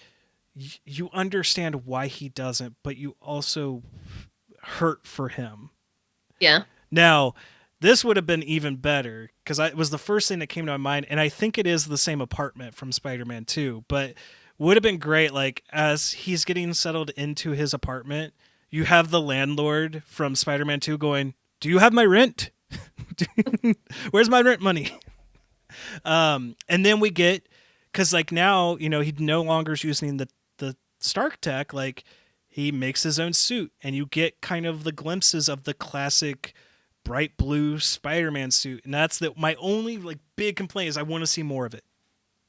you understand why he doesn't, but you also hurt for him. Yeah. Now, this would have been even better because it was the first thing that came to my mind, and I think it is the same apartment from Spider-Man 2, but would have been great, like, as he's getting settled into his apartment, you have the landlord from Spider-Man 2 going, do you have my rent? Where's my rent money? And then we get, because like now, he no longer is using the Stark tech, like he makes his own suit, and you get kind of the glimpses of the classic bright blue Spider-Man suit, and that's my only like big complaint is I want to see more of it.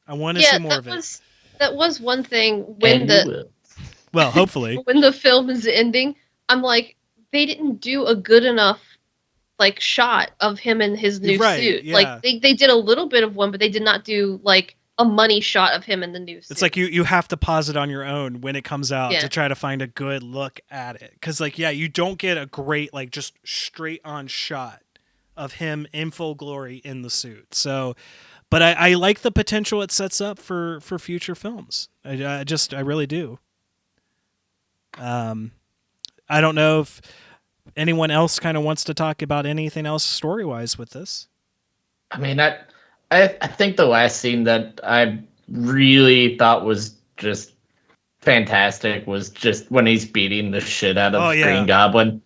I want to see more of it. That was one thing when well, hopefully when the film is ending, I'm like, they didn't do a good enough like shot of him in his new suit. Yeah. Like they did a little bit of one, but they did not do like a money shot of him in the new suit. It's like you have to pause it on your own when it comes out to try to find a good look at it. Because like, yeah, you don't get a great like just straight on shot of him in full glory in the suit. So, but I like the potential it sets up for future films. I really do. I don't know if anyone else kind of wants to talk about anything else story-wise with this. I mean, I think the last scene that I really thought was just fantastic was just when he's beating the shit out of Green Goblin.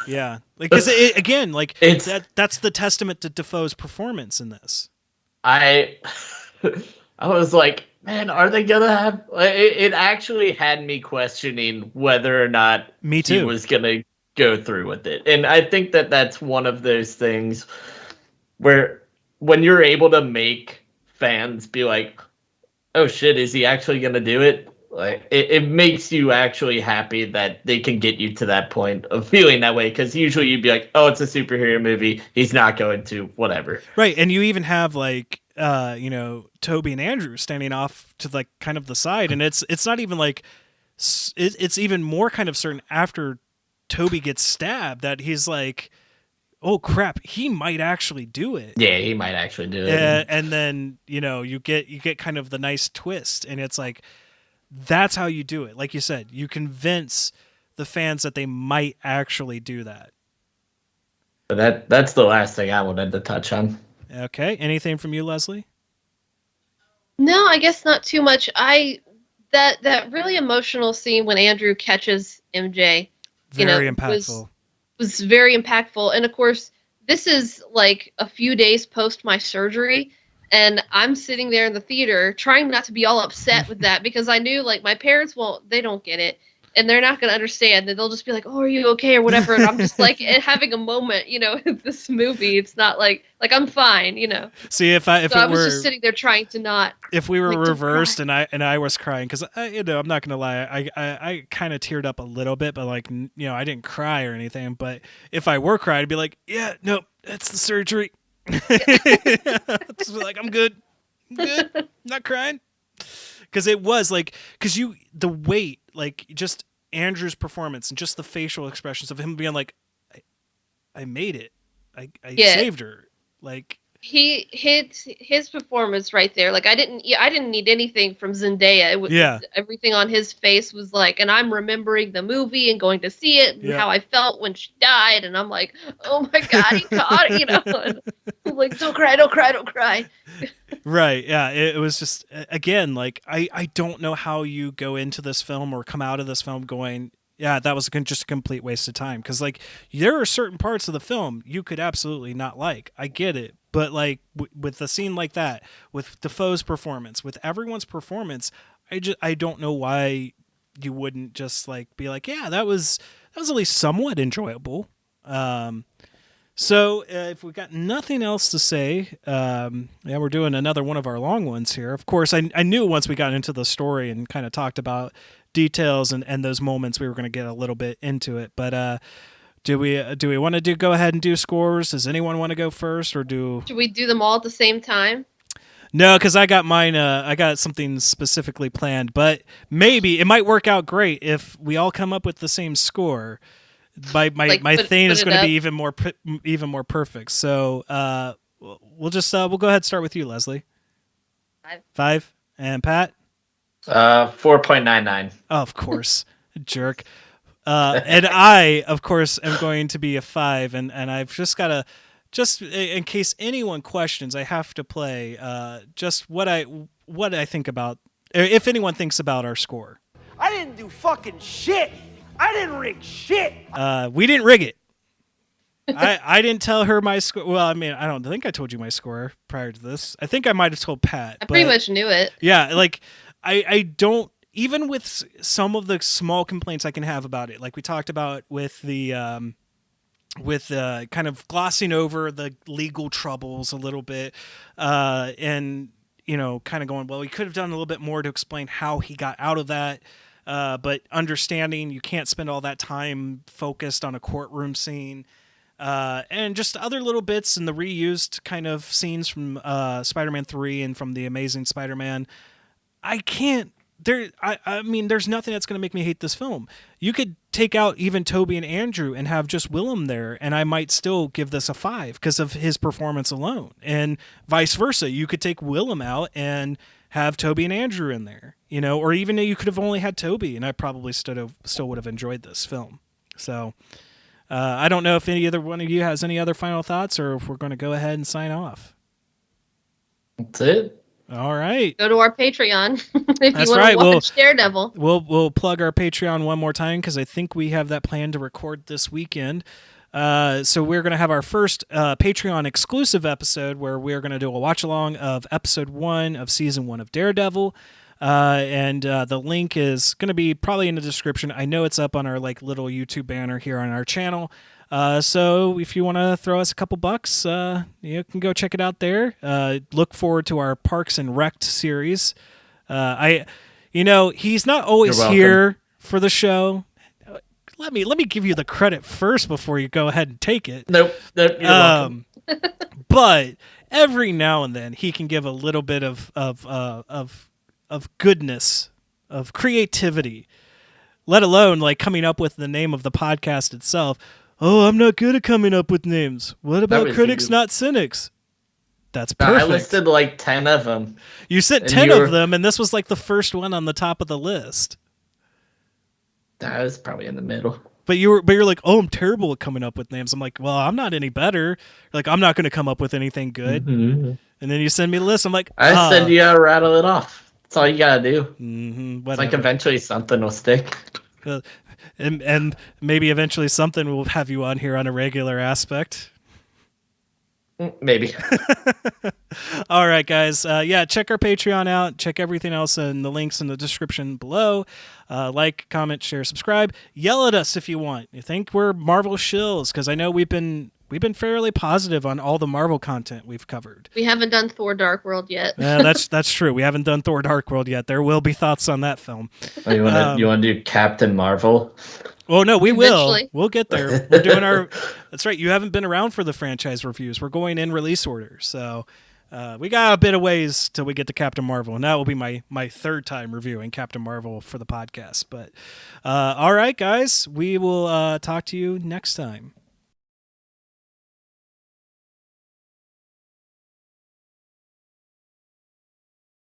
Yeah, because again, like that's the testament to Dafoe's performance in this. I was like, man, are they gonna have? It actually had me questioning whether or not he was gonna go through with it, and I think that that's one of those things where, when you're able to make fans be like, oh shit, is he actually going to do it? Like, it makes you actually happy that they can get you to that point of feeling that way. Because usually you'd be like, oh, it's a superhero movie, he's not going to, whatever. Right, and you even have like, Toby and Andrew standing off to like kind of the side, and it's not even like, it's even more kind of certain after Toby gets stabbed that he's like, oh crap, he might actually do it. Yeah, he might actually do it. And then, you get kind of the nice twist, and it's like, that's how you do it. Like you said, you convince the fans that they might actually do that. But that's the last thing I wanted to touch on. Okay. Anything from you, Leslie? No, I guess not too much. That really emotional scene when Andrew catches MJ, Very impactful. Was very impactful. And of course, this is like a few days post my surgery, and I'm sitting there in the theater trying not to be all upset with that, because I knew like my parents they don't get it. And they're not going to understand. And they'll just be like, "Oh, are you okay?" or whatever. And I'm just like having a moment, in this movie. It's not like I'm fine, See, if I was just sitting there trying to not. If we were reversed and I was crying, because I'm not going to lie, I kind of teared up a little bit, but like I didn't cry or anything. But if I were crying, I'd be like, "Yeah, no, that's the surgery." Just be like, I'm good, not crying. Because it was like, the weight, like just Andrew's performance and just the facial expressions of him being like, I made it. I saved her. Like he hit his performance right there. Like I didn't need anything from Zendaya. It was, everything on his face was like, and I'm remembering the movie and going to see it and how I felt when she died. And I'm like, oh my God, he caught it, And I'm like, don't cry. Right. Yeah. It was just, again, like, I don't know how you go into this film or come out of this film going, yeah, that was just a complete waste of time. Because, like, there are certain parts of the film you could absolutely not like. I get it. But, like, with a scene like that, with Defoe's performance, with everyone's performance, I don't know why you wouldn't just, like, be like, yeah, that was at least somewhat enjoyable. So if we got nothing else to say, we're doing another one of our long ones here. Of course, I knew once we got into the story and kind of talked about details and those moments, we were going to get a little bit into it. But do we want to go ahead and do scores? Does anyone want to go first, or should we do them all at the same time? No, because I got mine. I got something specifically planned, but maybe it might work out great if we all come up with the same score. My thing is going to be even more perfect. So we'll go ahead and start with you, Leslie. 5. And Pat? 4.99. Oh, of course. Jerk. And I, of course, am going to be a 5, and I've just got to, just in case anyone questions, I have to play just what I think about, if anyone thinks about our score. I didn't do fucking shit. I didn't rig shit. We didn't rig it. I didn't tell her my score. Well, I mean, I don't think I told you my score prior to this. I think I might have told Pat. I pretty much knew it. Yeah, like I don't, even with some of the small complaints I can have about it, like we talked about with the kind of glossing over the legal troubles a little bit, and kind of going, well, we could have done a little bit more to explain how he got out of that. But understanding you can't spend all that time focused on a courtroom scene, and just other little bits in the reused kind of scenes from Spider-Man 3 and from The Amazing Spider-Man. I mean, there's nothing that's going to make me hate this film. You could take out even Toby and Andrew and have just Willem there, and I might still give this a 5 because of his performance alone. And vice versa, you could take Willem out and have Toby and Andrew in there, or even you could have only had Toby, and I probably still would have enjoyed this film. So I don't know if any other one of you has any other final thoughts, or if we're going to go ahead and sign off. That's it. All right. Go to our Patreon if That's you want right. to watch Daredevil. We'll plug our Patreon one more time because I think we have that plan to record this weekend. So we're going to have our first Patreon exclusive episode where we're going to do a watch along of episode 1 of season 1 of Daredevil. And the link is going to be probably in the description. I know it's up on our little YouTube banner here on our channel. So if you want to throw us a couple bucks, you can go check it out there. Look forward to our Parks and Rec series. He's not always here for the show. Let me give you the credit first before you go ahead and take it. Nope, you're welcome. But every now and then he can give a little bit of goodness, of creativity, let alone coming up with the name of the podcast itself. Oh, I'm not good at coming up with names. What about Critics Not Cynics? That's No, perfect. I listed like 10 of them. You sent 10 of them, and this was like the first one on the top of the list. That was probably in the middle. But you're like, oh, I'm terrible at coming up with names. I'm like, well, I'm not any better. You're like, I'm not going to come up with anything good. Mm-hmm. And then you send me a list. I'm like, I said you gotta rattle it off. That's all you gotta do. Mm-hmm, it's like eventually something will stick. And maybe eventually something will have you on here on a regular aspect. Maybe. All right, guys. Yeah, check our Patreon out. Check everything else in the links in the description below. Like, comment, share, subscribe. Yell at us if you want. You think we're Marvel shills? Because I know we've been fairly positive on all the Marvel content we've covered. We haven't done Thor: Dark World yet. Yeah, that's true. We haven't done Thor: Dark World yet. There will be thoughts on that film. Oh, you want to do Captain Marvel? Oh no, we Eventually. will. We'll get there. We're doing our. That's right. You haven't been around for the franchise reviews. We're going in release order, so we got a bit of ways till we get to Captain Marvel, and that will be my third time reviewing Captain Marvel for the podcast. But all right, guys, we will talk to you next time.